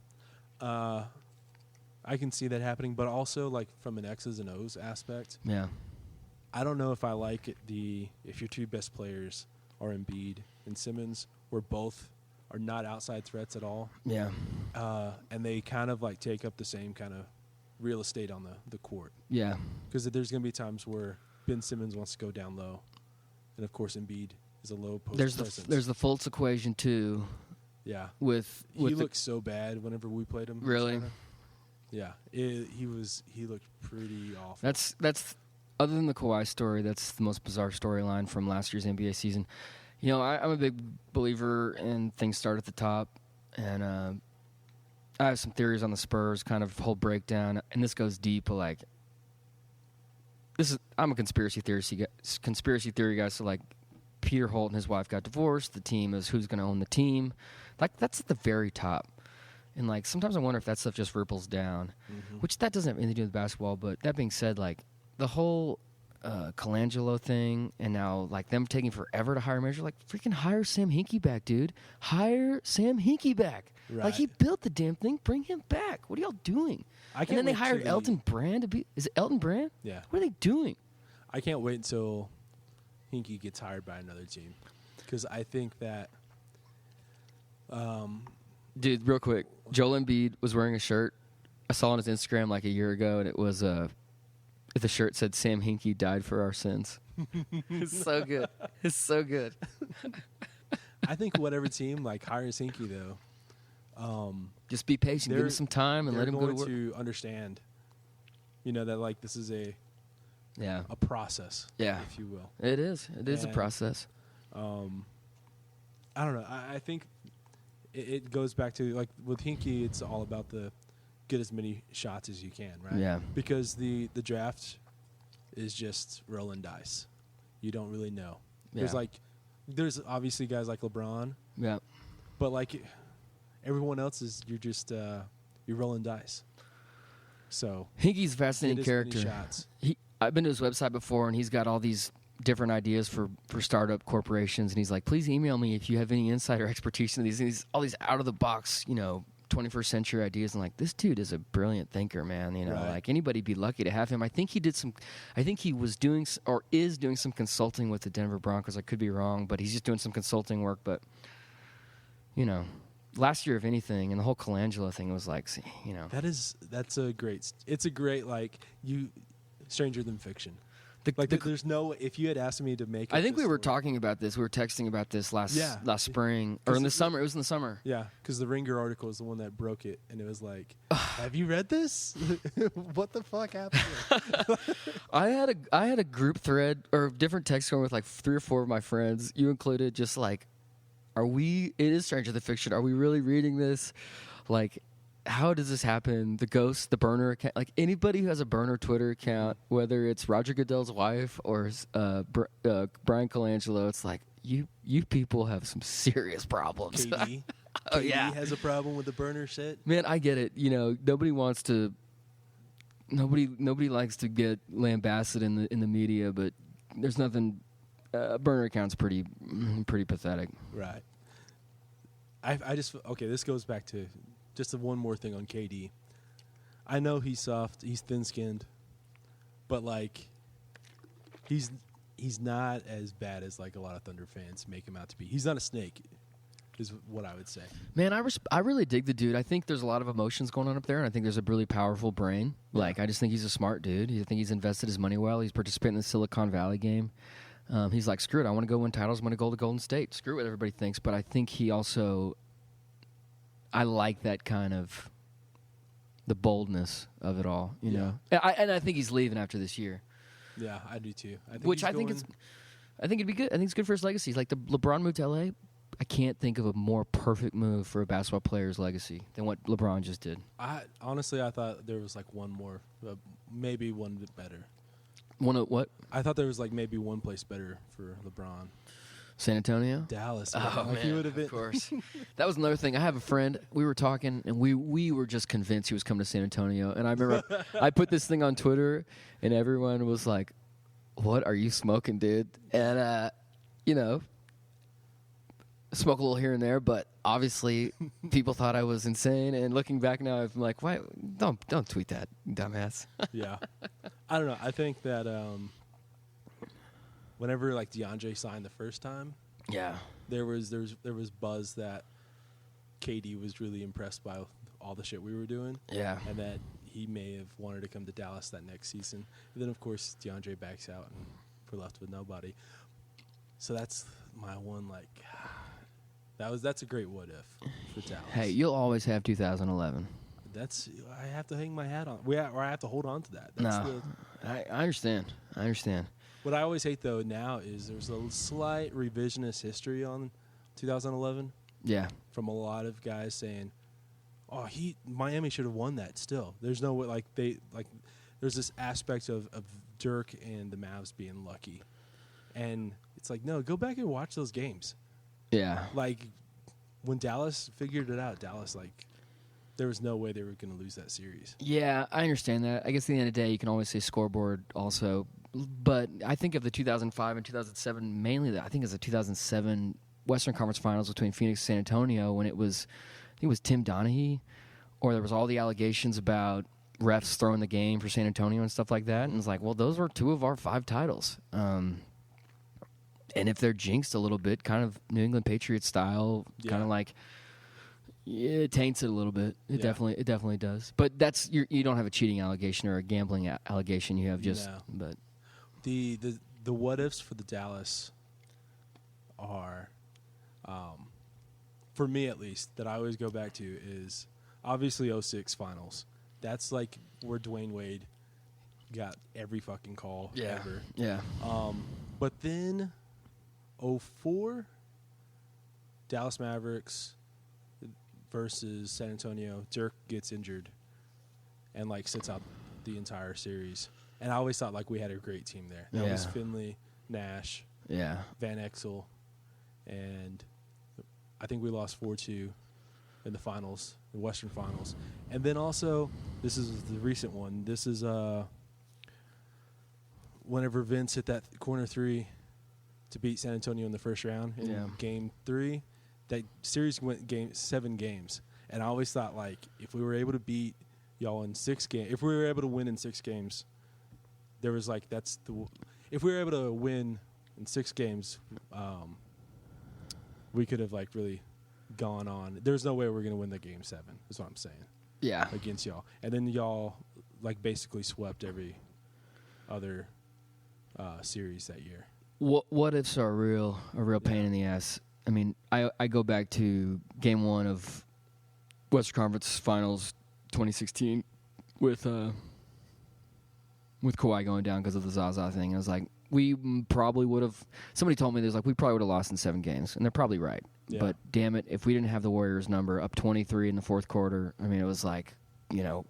I can see that happening, but also like from an X's and O's aspect. Yeah, I don't know if I like it if your two best players are Embiid and Simmons, where both are not outside threats at all. Yeah. And they kind of like take up the same kind of real estate on the court. Yeah. Because there's going to be times where Ben Simmons wants to go down low, and of course Embiid is a low post presence. There's the Fultz equation too. Yeah. He looked so bad whenever we played him. Really? Yeah. He looked pretty awful. That's other than the Kawhi story. That's the most bizarre storyline from last year's NBA season. I'm a big believer in things start at the top, and I have some theories on the Spurs, kind of whole breakdown, and this goes deep. But like, I'm a conspiracy theory guy. So like, Peter Holt and his wife got divorced. The team is who's going to own the team. Like that's at the very top, and like sometimes I wonder if that stuff just ripples down, which that doesn't have anything to do with basketball. But that being said, like the whole Colangelo thing, and now like them taking forever to hire a manager. Like freaking hire Sam Hinkie back, dude. Hire Sam Hinkie back. Right. Like he built the damn thing. Bring him back. What are y'all doing? And then they hired Elton Brand to be. Is it Elton Brand? Yeah. What are they doing? I can't wait until Hinkie gets hired by another team, because I think that. Dude, real quick, Joel Embiid was wearing a shirt I saw on his Instagram like a year ago, and it was the shirt said Sam Hinkie died for our sins. It's so good. It's so good. I think whatever team like hires Hinkie though, just be patient, give him some time, and let him go to work. They're going to understand, that like this is a process, if you will. It is. It is a process. I don't know. I think it goes back to like with Hinkie, it's all about the get as many shots as you can, right? Yeah. Because the draft is just rolling dice. You don't really know. Yeah. There's obviously guys like LeBron. Yeah. But like everyone else you're just you're rolling dice. So Hinkie's a fascinating character. Shots. I've been to his website before, and he's got all these different ideas for startup corporations, and he's like, please email me if you have any insider expertise in these all these out of the box 21st century ideas. And like, this dude is a brilliant thinker, man. Right. Like anybody'd be lucky to have him. I think he was doing or is doing some consulting with the Denver Broncos. I could be wrong, but he's just doing some consulting work. But last year, if anything, and the whole Colangelo thing was like, that's a great. It's a great stranger than fiction. There's no. If you had asked me to make, I think we were talking about this. We were texting about this last spring or in the summer. It was in the summer. Yeah, because the Ringer article is the one that broke it, and it was like, "Have you read this? What the fuck happened?" I had a group thread or different text going with like 3 or 4 of my friends, you included, just like, it is stranger than fiction. Are we really reading this? Like, how does this happen? The ghost, the burner account, like anybody who has a burner Twitter account, whether it's Roger Goodell's wife or Brian Colangelo, it's like you people have some serious problems. KD, KD has a problem with the burner shit. Man, I get it. Nobody likes to get lambasted in the media, but there's nothing. Burner account's pretty pathetic. Right. I just okay. This goes back to just one more thing on KD. I know he's soft, he's thin-skinned, but like he's not as bad as like a lot of Thunder fans make him out to be. He's not a snake, is what I would say. Man, I really dig the dude. I think there's a lot of emotions going on up there, and I think there's a really powerful brain. Like, I just think he's a smart dude. I think he's invested his money well. He's participating in the Silicon Valley game. He's like, screw it, I want to go win titles. I'm going to go to Golden State. Screw what everybody thinks. But I think he also, I like that kind of the boldness of it all, you know. And I think he's leaving after this year. Yeah, I do too. I think it'd be good. I think it's good for his legacy. Like the LeBron move to LA. I can't think of a more perfect move for a basketball player's legacy than what LeBron just did. Honestly, I thought there was like one more, maybe one bit better. One of what? I thought there was like maybe one place better for LeBron. San Antonio? Dallas. Oh, like man, of course. That was another thing. I have a friend. We were talking, and we were just convinced he was coming to San Antonio. And I remember I put this thing on Twitter, and everyone was like, what are you smoking, dude? And, you know, smoke a little here and there, but obviously people thought I was insane. And looking back now, I'm like, why? Don't tweet that, dumbass. Yeah. I don't know. I think that whenever like DeAndre signed the first time, there was buzz that KD was really impressed by all the shit we were doing. Yeah. And that he may have wanted to come to Dallas that next season. And then of course DeAndre backs out and we're left with nobody. So that's my one like that's a great what if for Dallas. Hey, you'll always have 2011. I have to hang my hat on. Or I have to hold on to that. I understand. What I always hate, though, now is there's a slight revisionist history on 2011. Yeah. From a lot of guys saying, "Oh, Miami should have won that." Still, there's no way. There's this aspect of Dirk and the Mavs being lucky, and it's like, no, go back and watch those games. Yeah. Like when Dallas figured it out, there was no way they were going to lose that series. Yeah, I understand that. I guess at the end of the day, you can always say scoreboard also. But I think of the 2005 and 2007, mainly I think it was the 2007 Western Conference Finals between Phoenix and San Antonio when I think it was Tim Donaghy, or there was all the allegations about refs throwing the game for San Antonio and stuff like that. And it's like, well, those were 2 of our 5 titles. And if they're jinxed a little bit, kind of New England Patriots style, kind of like, it taints it a little bit. It definitely does. But that's you don't have a cheating allegation or a gambling allegation. You have just but the what ifs for the Dallas are, for me at least, that I always go back to is obviously 06 finals. That's like where Dwayne Wade got every fucking call ever. Yeah. But then 04 Dallas Mavericks versus San Antonio, Dirk gets injured and like sits out the entire series. And I always thought like we had a great team there. That was Finley, Nash, Van Exel, and I think we lost 4-2 in the finals, the Western Finals. And then also, this is the recent one. This is whenever Vince hit that corner 3 to beat San Antonio in the first round in Game 3. That series went 7 games, and I always thought like if we were able to beat y'all in 6 games, if we were able to win in 6 games, there was like if we were able to win in 6 games, we could have like really gone on. There's no way we're gonna win the Game 7. Is what I'm saying. Yeah, against y'all, and then y'all like basically swept every other series that year. What ifs are a real pain in the ass. I mean, I go back to Game 1 of Western Conference Finals 2016 with Kawhi going down because of the Zaza thing. I was like, we probably would have. Somebody told me we probably would have lost in 7 games, and they're probably right. Yeah. But damn it, if we didn't have the Warriors number up 23 in the fourth quarter, I mean, it was like, you know,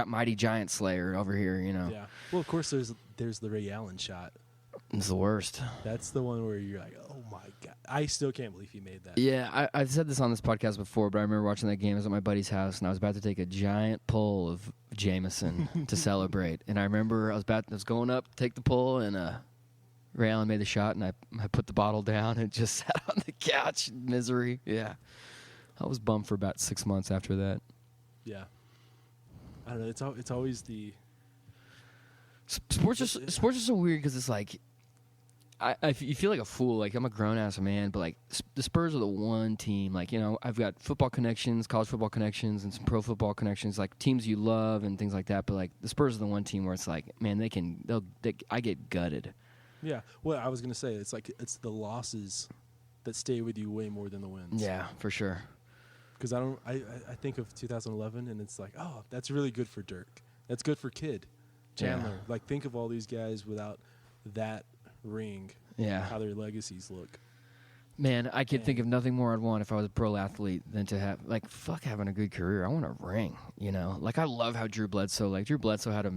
mighty giant slayer over here. You know. Yeah. Well, of course, there's the Ray Allen shot. It's the worst. That's the one where you're like, oh my God. I still can't believe he made that. Yeah, I've said this on this podcast before, but I remember watching that game. I was at my buddy's house, and I was about to take a giant pull of Jameson to celebrate. And I remember I was going up, take the pull, and Ray Allen made the shot, and I put the bottle down and just sat on the couch in misery. Yeah. I was bummed for about 6 months after that. Yeah. I don't know. It's always the... Sports are so weird because it's like... you feel like a fool. Like, I'm a grown-ass man, but, like, the Spurs are the one team. Like, you know, I've got football connections, college football connections, and some pro football connections, like teams you love and things like that. But, like, the Spurs are the one team where it's like, man, I get gutted. Yeah. Well, I was going to say, it's like it's the losses that stay with you way more than the wins. Yeah, for sure. Because I think of 2011, and it's like, oh, that's really good for Dirk. That's good for Kidd, Chandler. Yeah. Like, think of all these guys without that ring, how their legacies look. Man, I could think of nothing more I'd want if I was a pro athlete than to have, like, fuck having a good career. I want a ring, you know? Like, I love how Drew Bledsoe had a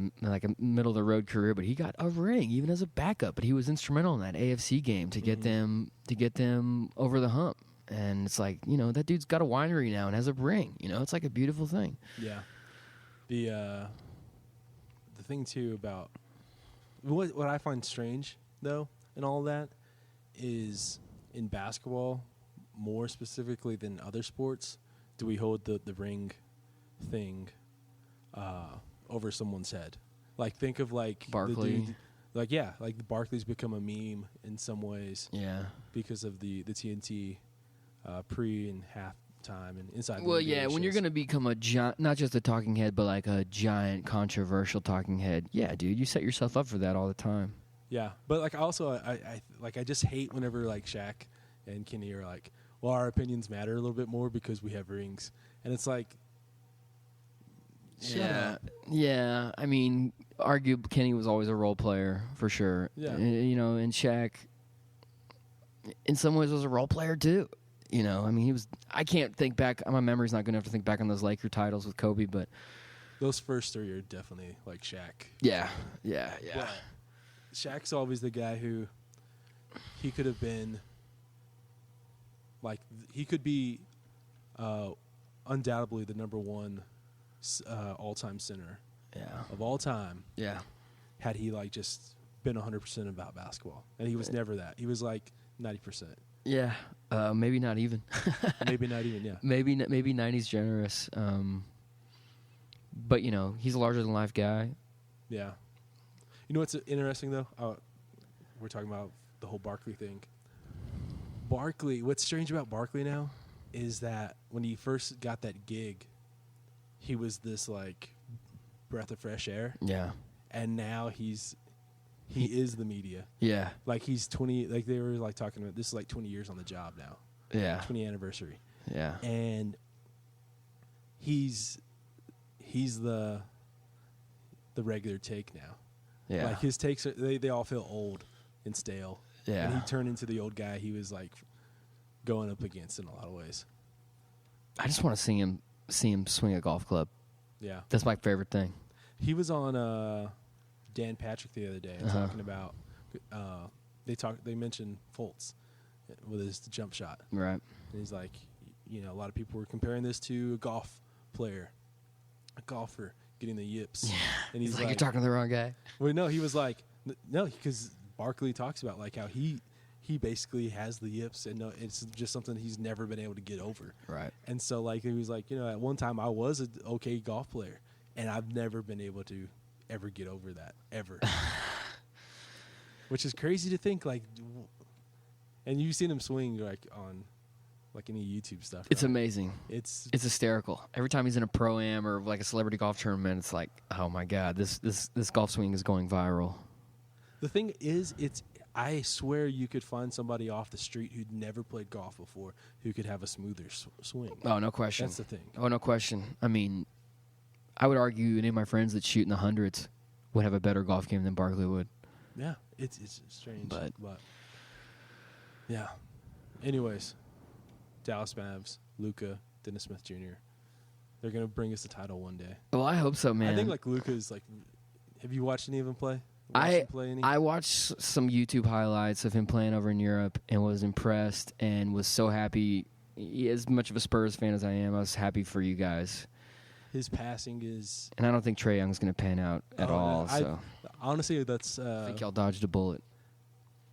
middle-of-the-road career, but he got a ring, even as a backup. But he was instrumental in that AFC game to get them over the hump. And it's like, you know, that dude's got a winery now and has a ring. You know, it's like a beautiful thing. Yeah. The thing, too, about... What I find strange, though, in all of that is in basketball, more specifically than other sports, do we hold the ring thing over someone's head. Like, think of, like... Barkley. Like Barkley's become a meme in some ways. Yeah. Because of the TNT pre and halftime and inside. Well, yeah, when you're going to become a giant, not just a talking head, but like a giant controversial talking head, yeah, dude, you set yourself up for that all the time. Yeah, but like also, I just hate whenever like Shaq and Kenny are like, well, our opinions matter a little bit more because we have rings, and it's like, yeah. I mean, Kenny was always a role player for sure. Yeah, you know, and Shaq, in some ways, was a role player too. You know, I mean, he was. I can't think back. My memory's not good enough to think back on those Laker titles with Kobe, but those first three are definitely like Shaq. Yeah. But Shaq's always the guy who he could have been. Like, he could be undoubtedly the number one all-time center of all time. Yeah. Had he like just been 100% about basketball, and he was never that. He was like 90%. Yeah, maybe not even. Maybe not even. Yeah. Maybe 90's generous. But you know, he's a larger than life guy. Yeah. You know what's interesting though? We're talking about the whole Barkley thing. What's strange about Barkley now is that when he first got that gig, he was this like breath of fresh air. Yeah. And now he is the media. Yeah. Like he's 20, like they were like talking about, this is like 20 years on the job now. Yeah. 20 anniversary. Yeah. And he's the regular take now. Yeah. Like his takes they all feel old and stale. Yeah. And he turned into the old guy he was like going up against in a lot of ways. I just want to see him swing a golf club. Yeah. That's my favorite thing. He was on Dan Patrick the other day talking about they mentioned Fultz with his jump shot. Right. And he's like, you know, a lot of people were comparing this to a golfer getting the yips. Yeah. And he's like, you're talking to the wrong guy. Well, no, he was like, no, because Barkley talks about like how he basically has the yips, and no, it's just something he's never been able to get over. Right. And so like he was like, you know, at one time I was an okay golf player, and I've never been able to ever get over that ever. Which is crazy to think, like, and you've seen him swing like on like any YouTube stuff. It's right? amazing. It's hysterical. Every time he's in a pro-am or like a celebrity golf tournament, it's like, oh my god, this golf swing is going viral. The thing is, I swear you could find somebody off the street who'd never played golf before who could have a smoother swing. Oh, no question. That's the thing. Oh, no question. I mean, I would argue any of my friends that shoot in the hundreds would have a better golf game than Barkley would. Yeah, it's strange. But yeah. Anyways, Dallas Mavs, Luka, Dennis Smith Jr. They're gonna bring us the title one day. Well, I hope so, man. I think like Luka's like. Have you watched any of them play? I watched some YouTube highlights of him playing over in Europe and was impressed and was so happy. As much of a Spurs fan as I am, I was happy for you guys. His passing is... And I don't think Trae Young's going to pan out at all. Honestly, that's... I think y'all dodged a bullet.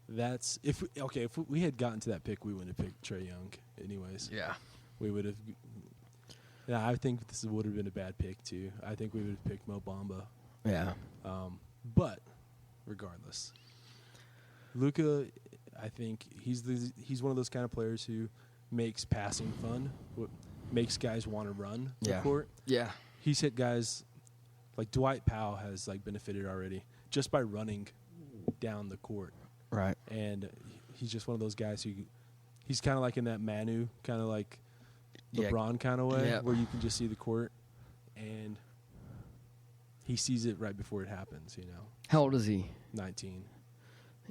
That's if we had gotten to that pick, we wouldn't have picked Trae Young anyways. Yeah. We would have. Yeah, I think this would have been a bad pick too. I think we would have picked Mo Bamba. Yeah. But regardless, Luka, I think he's one of those kind of players who makes passing fun, makes guys want to run the court. Yeah. He's hit guys like Dwight Powell has like benefited already just by running down the court. Right. And he's just one of those guys who he's kind of like in that Manu kind of like LeBron kind of way where you can just see the court and he sees it right before it happens, you know. How old is he? 19.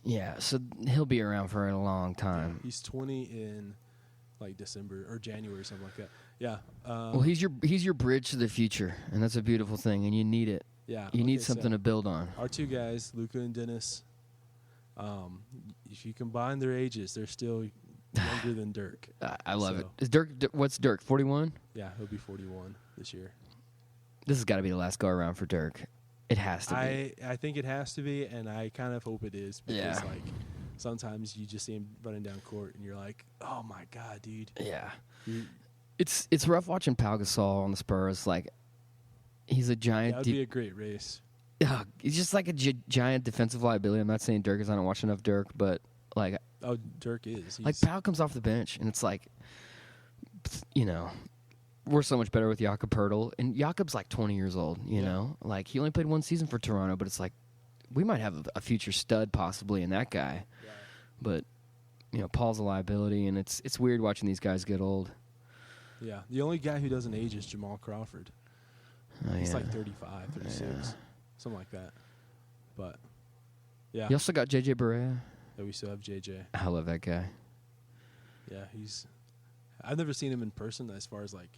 Yeah, so he'll be around for a long time. Yeah, he's 20 in like December or January or something like that. Yeah. Well, he's your bridge to the future, and that's a beautiful thing, and you need it. Yeah. You need something to build on. Our two guys, Luka and Dennis, if you combine their ages, they're still younger than Dirk. I love it. Is Dirk? What's Dirk? 41? Yeah, he'll be 41 this year. This has got to be the last go around for Dirk. It has to be. I think it has to be, and I kind of hope it is because like sometimes you just see him running down court, and you're like, oh my god, dude. Yeah. It's rough watching Pau Gasol on the Spurs. Like he's a giant. That would be a great race. He's just like a giant defensive liability. I'm not saying Dirk is. I don't watch enough Dirk, but like. Oh, Dirk is. Like Pau comes off the bench, and it's like, you know, we're so much better with Jakob Poeltl, and Jakob's like 20 years old. You know, like he only played one season for Toronto, but it's like we might have a future stud possibly in that guy. Yeah. But you know, Paul's a liability, and it's weird watching these guys get old. Yeah, the only guy who doesn't age is Jamal Crawford. He's like 35, 36, something like that. But yeah, you also got JJ Barea. Yeah, we still have JJ. I love that guy. Yeah, I've never seen him in person as far as like.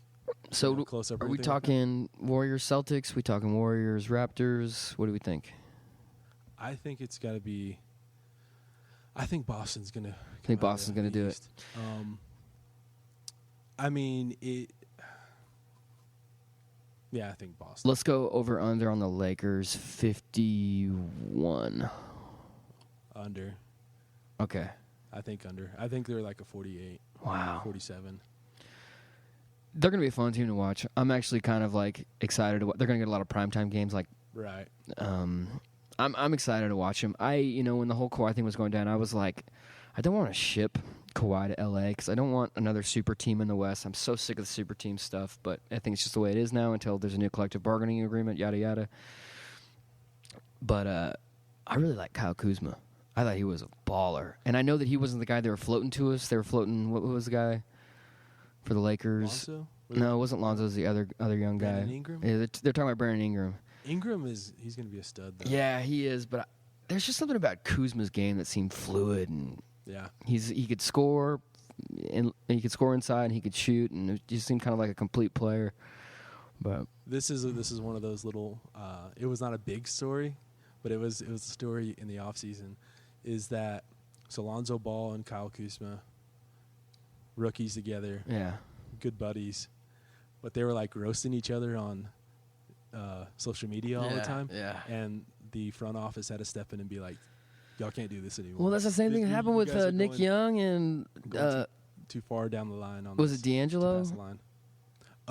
So close up. Are we talking Warriors Celtics? We talking Warriors Raptors? What do we think? I think it's got to be. I think Boston's gonna. I think Boston's gonna do it. I mean it. Yeah, I think Boston. Let's go over under on the Lakers 51. Under. Okay. I think under. I think they're like a 48. Wow. 47. They're going to be a fun team to watch. I'm actually kind of like excited. They're going to get a lot of primetime games. Like, right. I'm excited to watch them. When the whole Kawhi thing was going down, I was like, I don't want to ship Kawhi to LA because I don't want another super team in the West. I'm so sick of the super team stuff, but I think it's just the way it is now until there's a new collective bargaining agreement, yada, yada. But I really like Kyle Kuzma. I thought he was a baller. And I know that he wasn't the guy they were floating to us. They were floating, what was the guy for the Lakers? Lonzo? No, it wasn't Lonzo. It was the other young guy. Brandon Ingram? Yeah, they're talking about Brandon Ingram. He's going to be a stud, though. Yeah, he is. But there's just something about Kuzma's game that seemed fluid. And he could score, and he could score inside, and he could shoot, and it just seemed kind of like a complete player. But this is one of those little. It was not a big story, but it was a story in the offseason. Is that so? Lonzo Ball and Kyle Kuzma, rookies together, good buddies, but they were like roasting each other on social media all the time. Yeah, and the front office had to step in and be like, "Y'all can't do this anymore." Well, that's the same thing that happened with Nick Young and too far down the line. Was it D'Angelo?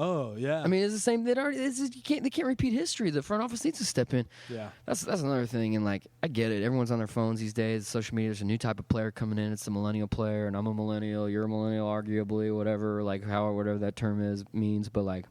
Oh yeah. I mean, it's the same. They can't repeat history. The front office needs to step in. Yeah. That's another thing. And like, I get it. Everyone's on their phones these days. Social media. There's a new type of player coming in. It's the millennial player, and I'm a millennial. You're a millennial, arguably, whatever. Like whatever that term means. But like,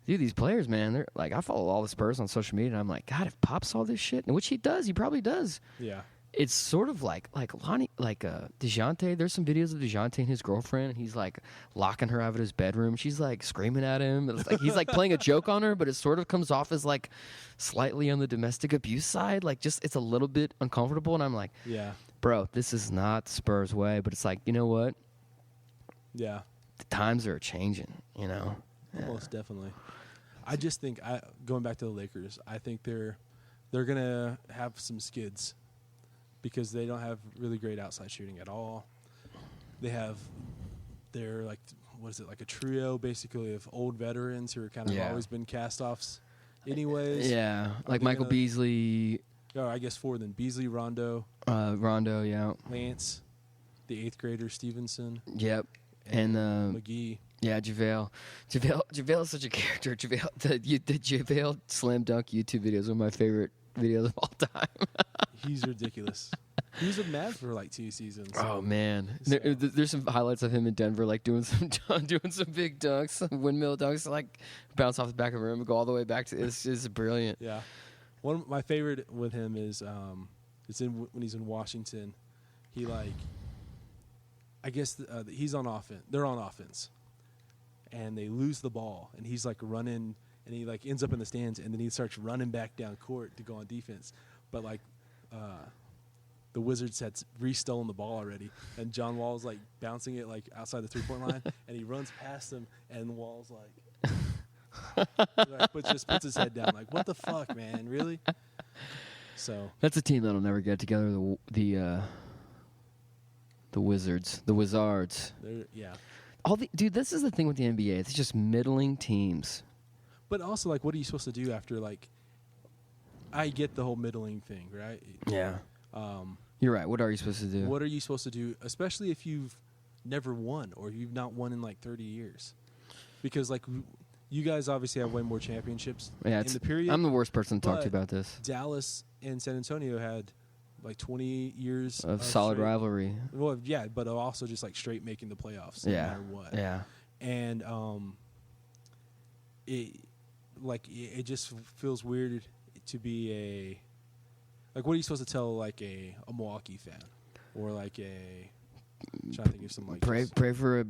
dude, these players, man, they're like, I follow all the Spurs on social media, and I'm like, God, if Pop saw this shit, and which he does, he probably does. Yeah. It's sort of like Lonnie, DeJounte. There's some videos of DeJounte and his girlfriend, and he's like locking her out of his bedroom. She's like screaming at him. It's like he's like playing a joke on her, but it sort of comes off as like slightly on the domestic abuse side. Like just it's a little bit uncomfortable, and I'm like, yeah, bro, this is not Spurs way. But it's like, you know what? Yeah, the times are changing. You know, most definitely. I just think going back to the Lakers, I think they're gonna have some skids. Because they don't have really great outside shooting at all. They're like, what is it, like a trio basically of old veterans who are kind of always been cast-offs anyways. Yeah, like Michael Beasley. I guess 4 then. Beasley, Rondo, Rondo, yeah. Lance, the 8th grader Stevenson. Yep. And McGee. Yeah, JaVale. JaVale is such a character. The JaVale slam dunk YouTube videos are my favorite videos of all time. He's ridiculous. He was with Mavs for like 2 seasons. Oh man, So- there's some highlights of him in Denver, like doing some big dunks, some windmill dunks, like bounce off the back of the rim and go all the way back to. It's brilliant. Yeah. One of my favorite with him is when he's in Washington. He I guess he's on offense. They're on offense, and they lose the ball, and he's like running, and he like ends up in the stands, and then he starts running back down court to go on defense, but the Wizards had re-stolen the ball already, and John Wall's like bouncing it like outside the 3-point line, and he runs past him, and Wall's like, just puts his head down, like, what the fuck, man, really? So That's a team that'll never get together. The Wizards, the Wizards. yeah. Dude, this is the thing with the NBA. It's just middling teams. But also, like, what are you supposed to do after, like, I get the whole middling thing, right? Yeah. You're right. What are you supposed to do? What are you supposed to do, especially if you've never won or you've not won in, like, 30 years? Because, like, you guys obviously have way more championships in the period. I'm the worst person to talk to about this. Dallas and San Antonio had, like, 20 years Of solid straight rivalry. Well, yeah, but also just, like, straight making the playoffs no matter what. Yeah. And it just feels weird to be like, what are you supposed to tell, like, a Milwaukee fan or like I'm trying to think of some, like, Pray for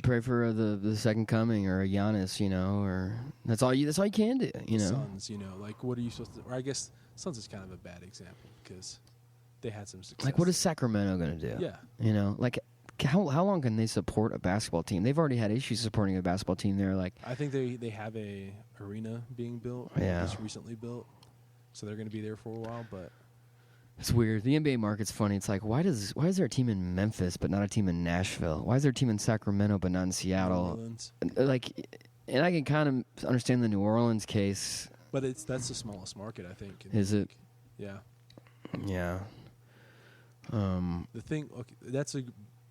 the second coming or a Giannis, or that's all you can do, Suns, like, what are you supposed to? Or I guess Suns is kind of a bad example because they had some success. Like, what is Sacramento going to do? Yeah, like how long can they support a basketball team? They've already had issues supporting a basketball team. They're like, I think they have a arena being built. Yeah. Just recently built, so they're going to be there for a while, but. It's weird. The NBA market's funny. It's like, why is there a team in Memphis but not a team in Nashville? Why is there a team in Sacramento but not in Seattle? And I can kind of understand the New Orleans case. But that's the smallest market, I think. Is it? Yeah. Yeah. The thing, that's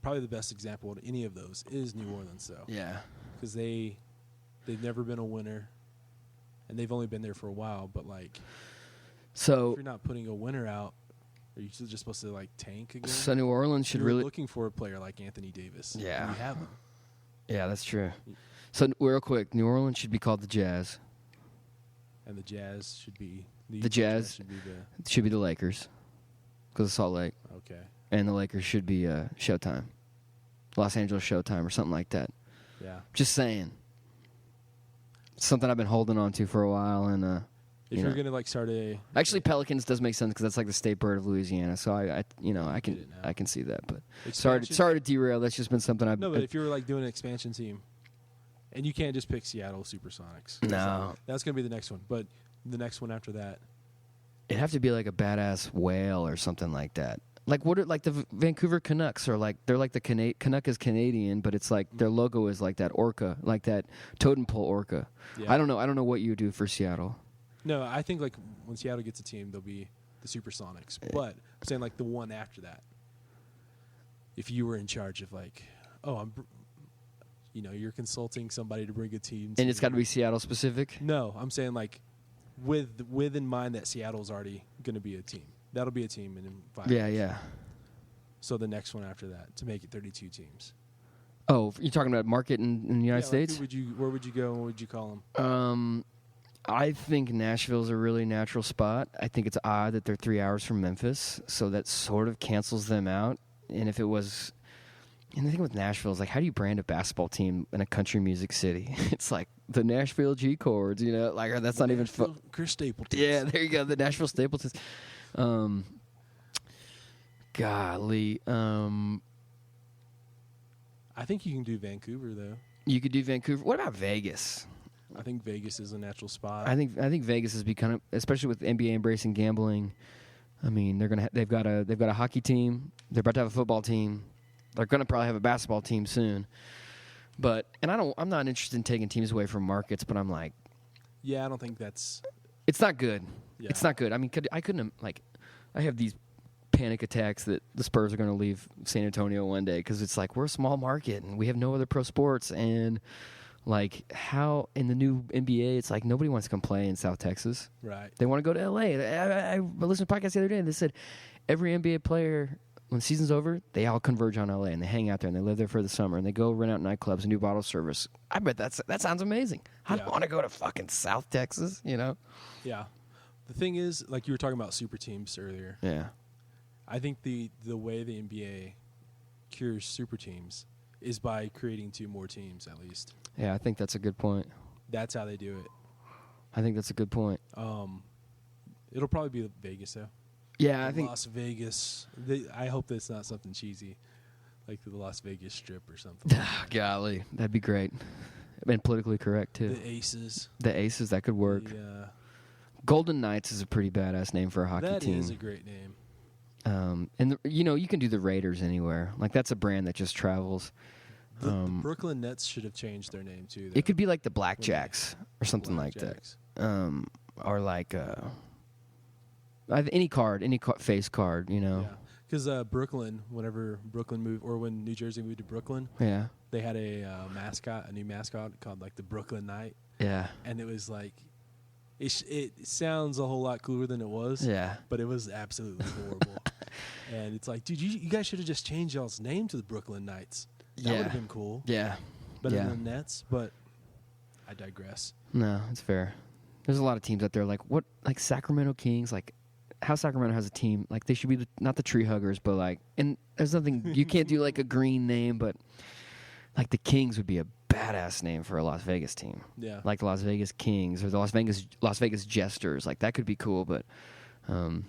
probably the best example of any of those is New Orleans, though. Yeah. Because they've never been a winner, and they've only been there for a while. But if you're not putting a winner out, are you just supposed to, like, tank again? So New Orleans should You're really looking for a player like Anthony Davis. Yeah. And you have him. Yeah, that's true. So real quick, New Orleans should be called the Jazz. And the Jazz should be the Jazz should be the Lakers because of Salt Lake. Okay. And the Lakers should be Showtime, Los Angeles Showtime or something like that. Yeah. Just saying. Something I've been holding on to for a while, and if you're gonna, like, start actually Pelicans does make sense because that's like the state bird of Louisiana. So I can see that. But sorry to derail. That's just been something I've. No, but if you were, like, doing an expansion team, and you can't just pick Seattle Supersonics. No, that's gonna be the next one. But the next one after that, it'd have to be like a badass whale or something like that. Like like the Vancouver Canucks are like they're like the Canuck is Canadian, but it's like their logo is like that orca, like that totem pole orca. Yeah. I don't know what you do for Seattle. No, I think, like, when Seattle gets a team, they'll be the Supersonics. But I'm saying, like, the one after that, if you were in charge of, like, you're consulting somebody to bring a team. And it's got to be Seattle specific? No, I'm saying, like, with in mind that Seattle's already going to be a team. That'll be a team in 5 years. Yeah. So the next one after that, to make it 32 teams. Oh, you're talking about market in the United States? Where would you go and what would you call them? I think Nashville's a really natural spot. I think it's odd that they're 3 hours from Memphis, so that sort of cancels them out. And if it was... And the thing with Nashville is, like, how do you brand a basketball team in a country music city? It's like the Nashville G-Chords, like, that's not even fun. Chris Stapleton. Yeah, there you go, the Nashville Stapletons. Golly. I think you can do Vancouver, though. You could do Vancouver. What about Vegas? I think Vegas is a natural spot. I think Vegas has become, especially with NBA embracing gambling. I mean, they've got a hockey team. They're about to have a football team. They're going to probably have a basketball team soon. I'm not interested in taking teams away from markets, but I'm like, yeah, I don't think that's. It's not good. Yeah. It's not good. I mean, I I have these panic attacks that the Spurs are going to leave San Antonio one day because it's like we're a small market and we have no other pro sports, and like how in the new NBA it's like nobody wants to come play in South Texas. Right. They want to go to LA. I listened to a podcast the other day and they said every NBA player when the season's over, they all converge on LA and they hang out there and they live there for the summer and they go rent out nightclubs and do bottle service. I bet that sounds amazing. I don't want to go to fucking South Texas, you know? Yeah. The thing is, like you were talking about super teams earlier. Yeah. I think the way the NBA cures super teams is by creating 2 more teams at least. Yeah, I think that's a good point. That's how they do it. I think that's a good point. It'll probably be Vegas though. Yeah, I think Las Vegas. I hope that's not something cheesy, like the Las Vegas Strip or something. Golly, that'd be great. And politically correct too. The Aces. The Aces, that could work. Yeah. Golden Knights is a pretty badass name for a hockey team. That is a great name. And you can do the Raiders anywhere. Like that's a brand that just travels. The Brooklyn Nets should have changed their name too. It could be like the Blackjacks or something like that. Or like any face card, you know. Yeah, because Brooklyn, whenever Brooklyn moved, or when New Jersey moved to Brooklyn, they had a new mascot called like the Brooklyn Knight. Yeah, and it was like, it sounds a whole lot cooler than it was. Yeah, but it was absolutely horrible. And it's like, dude, you guys should have just changed y'all's name to the Brooklyn Knights. That would have been cool. Yeah, better than the Nets. But I digress. No, it's fair. There's a lot of teams out there like Sacramento Kings, like. How Sacramento has a team, like they should be not the tree huggers, but like, and there's nothing you can't do like a green name, but like the Kings would be a badass name for a Las Vegas team. Yeah, like the Las Vegas Kings or the Las Vegas Jesters, like that could be cool, but I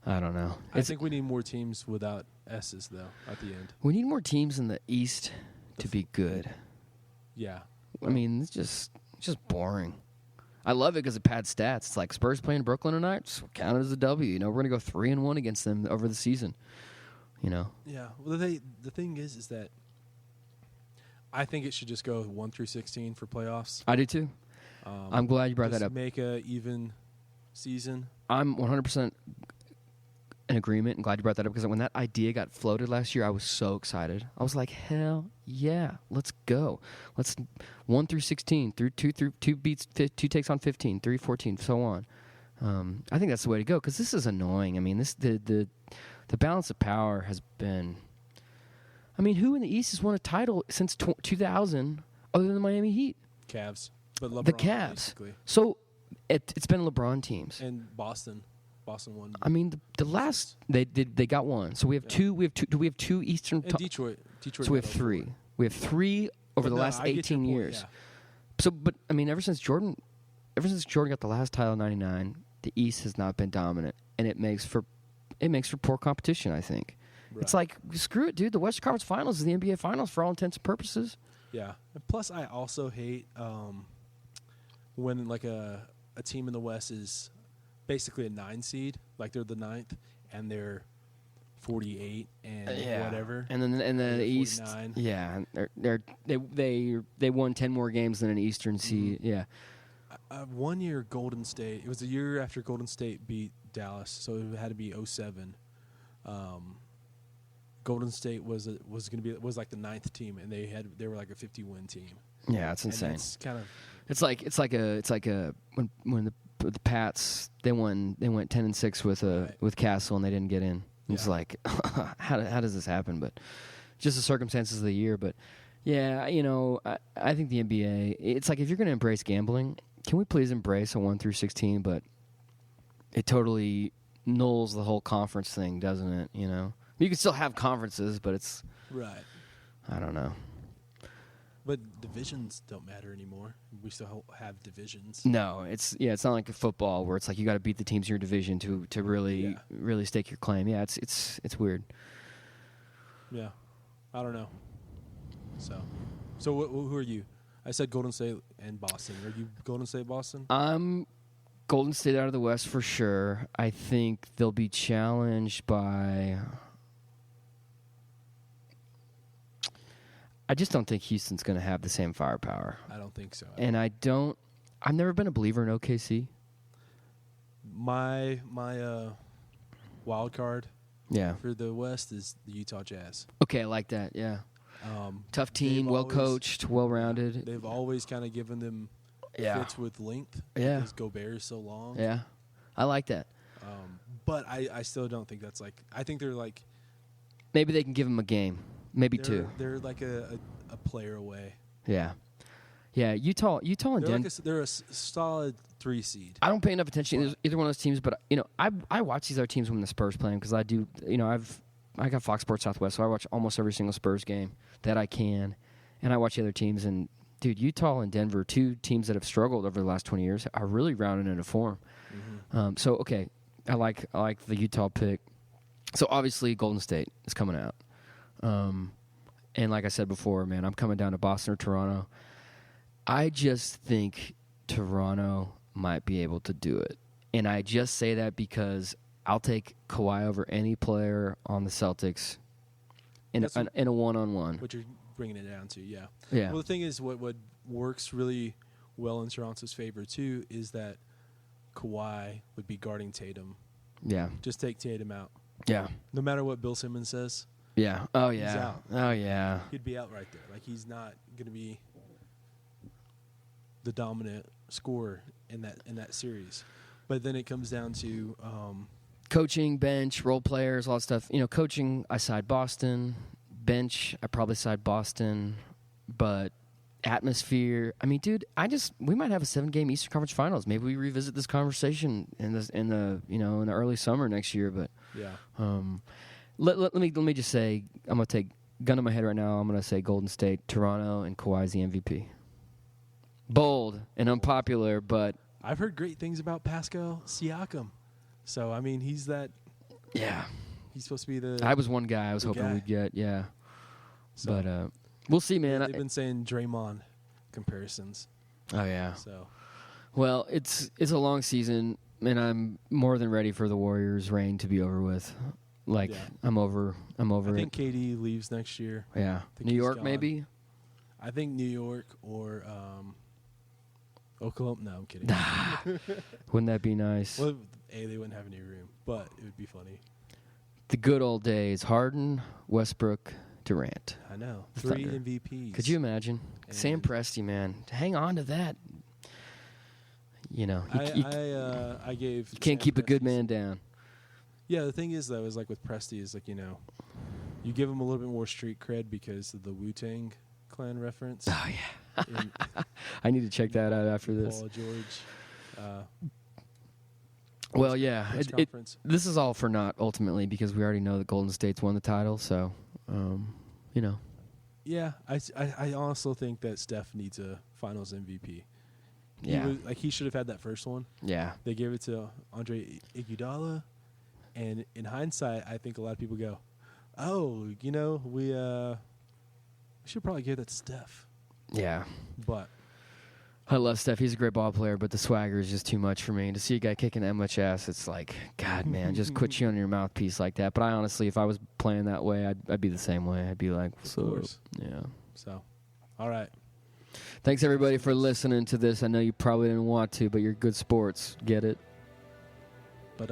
don't know. I think we need more teams without S's though at the end. We need more teams in the East to be good. Yeah, I mean it's just boring. I love it because it pads stats. It's like Spurs playing Brooklyn tonight, just count it as a W. You know, we're gonna go 3-1 against them over the season. You know. Yeah. Well, the thing is that I think it should just go 1 through 16 for playoffs. I do too. I'm glad you brought that up. Make a even season. I'm 100% in agreement and glad you brought that up because when that idea got floated last year, I was so excited. I was like, hell yeah, let's go. Let's 1 through 16, through 2 beats, 2 takes on 15, 3, 14, so on. I think that's the way to go because this is annoying. I mean, the balance of power has been. I mean, who in the East has won a title since 2000 other than the Miami Heat? Cavs, but LeBron, the Cavs. Basically. So it's been LeBron teams and Boston. Boston won. I mean, the last they got one. So we have two. Do we have 2 Eastern? And Detroit. So we have 3. We have 3 over the last 18 years. Yeah. So, but I mean, ever since Jordan got the last title in '99, the East has not been dominant, and it makes for poor competition. I think it's like screw it, dude. The Western Conference Finals is the NBA Finals for all intents and purposes. Yeah. And plus, I also hate when like a team in the West is basically a 9 seed, like they're the 9th, and they're 48 and whatever. And then the East, 49. yeah, they won 10 more games than an Eastern seed. Yeah. 1 year Golden State. It was a year after Golden State beat Dallas, so it had to be 07. Golden State was like the 9th team, and they were like a 50-win team. Yeah, it's insane. It's kind of it's like when the Pats they went 10-6 with Castle and they didn't get in. It's like how does this happen? But just the circumstances of the year. But yeah, you know, I think the NBA. It's like if you're going to embrace gambling, can we please embrace a 1 through 16? But it totally nulls the whole conference thing, doesn't it? You know, you can still have conferences, but it's right. I don't know. But divisions don't matter anymore. We still have divisions. No, it's not like football where it's like you got to beat the teams in your division to really stake your claim. Yeah, it's weird. Yeah, I don't know. So who are you? I said Golden State and Boston. Are you Golden State, Boston? I'm Golden State out of the West for sure. I think they'll be challenged by. I just don't think Houston's going to have the same firepower. I don't think so. And I've never been a believer in OKC. My wild card Yeah. for the West is the Utah Jazz. Okay, I like that. Yeah. Tough team, well coached, well rounded. They've always kind of given them fits with length. Yeah. Because Gobert is so long. Yeah. I like that. But I still don't think that's like. I think they're like. Maybe they can give him a game. Maybe two. They're like a player away. Yeah. Yeah. Utah and Denver. They're a solid 3 seed. I don't pay enough attention to either one of those teams, but I watch these other teams when the Spurs play because I do. I got Fox Sports Southwest, so I watch almost every single Spurs game that I can, and I watch the other teams. And dude, Utah and Denver, 2 teams that have struggled over the last 20 years, are really rounding into form. Mm-hmm. So okay, I like the Utah pick. So obviously Golden State is coming out, and like I said before, man, I'm coming down to Boston or Toronto. I just think Toronto might be able to do it, and I just say that because I'll take Kawhi over any player on the Celtics in a one-on-one. What you're bringing it down to, yeah. Yeah. Well, the thing is, what works really well in Toronto's favor too is that Kawhi would be guarding Tatum. Yeah. Just take Tatum out. Yeah. No matter what Bill Simmons says. Yeah. Oh yeah. He's out. Oh yeah. He'd be out right there. Like he's not going to be the dominant scorer in that series. But then it comes down to coaching, bench, role players, all that stuff. Coaching, I side Boston. Bench, I probably side Boston. But atmosphere, I mean, dude, we might have a 7-game Eastern Conference Finals. Maybe we revisit this conversation in the early summer next year. But yeah. Let me just say, I'm gonna take gun to my head right now. I'm gonna say Golden State, Toronto, and Kawhi's the MVP. Bold and unpopular, but I've heard great things about Pascal Siakam. So I mean, he's that. Yeah. He's supposed to be the. I was one guy I was hoping we'd get. Yeah. So, but we'll see, man. They've been saying Draymond comparisons. Oh yeah. So. Well, it's a long season, and I'm more than ready for the Warriors' reign to be over with. Like I'm over I it. think KD leaves next year. Yeah. New York, maybe. I think New York or Oklahoma. No, I'm kidding. Wouldn't that be nice? Well, they wouldn't have any room, but it would be funny. The good old days: Harden, Westbrook, Durant. I know. 3 MVPs. Could you imagine? And Sam Presti, man, hang on to that. I gave. You can't keep a good man down. Yeah, the thing is though, is like with Presti, is like you give him a little bit more street cred because of the Wu-Tang Clan reference. Oh yeah. I need to check that out after this. Paul George. Well, yeah, this is all for naught ultimately because we already know that Golden State's won the title. So, Yeah, I also think that Steph needs a Finals MVP. Yeah, he should have had that first one. Yeah, they gave it to Andre Iguodala, and in hindsight, I think a lot of people go, "Oh, we should probably give that to Steph." Yeah, but. I love Steph. He's a great ball player, but the swagger is just too much for me. To see a guy kicking that much ass, it's like, God, man, just quit chewing on your mouthpiece like that. But I honestly, if I was playing that way, I'd be the same way. I'd be like, of course. Yeah. So, all right. Thanks, everybody, for listening to this. I know you probably didn't want to, but you're good sports. Get it? But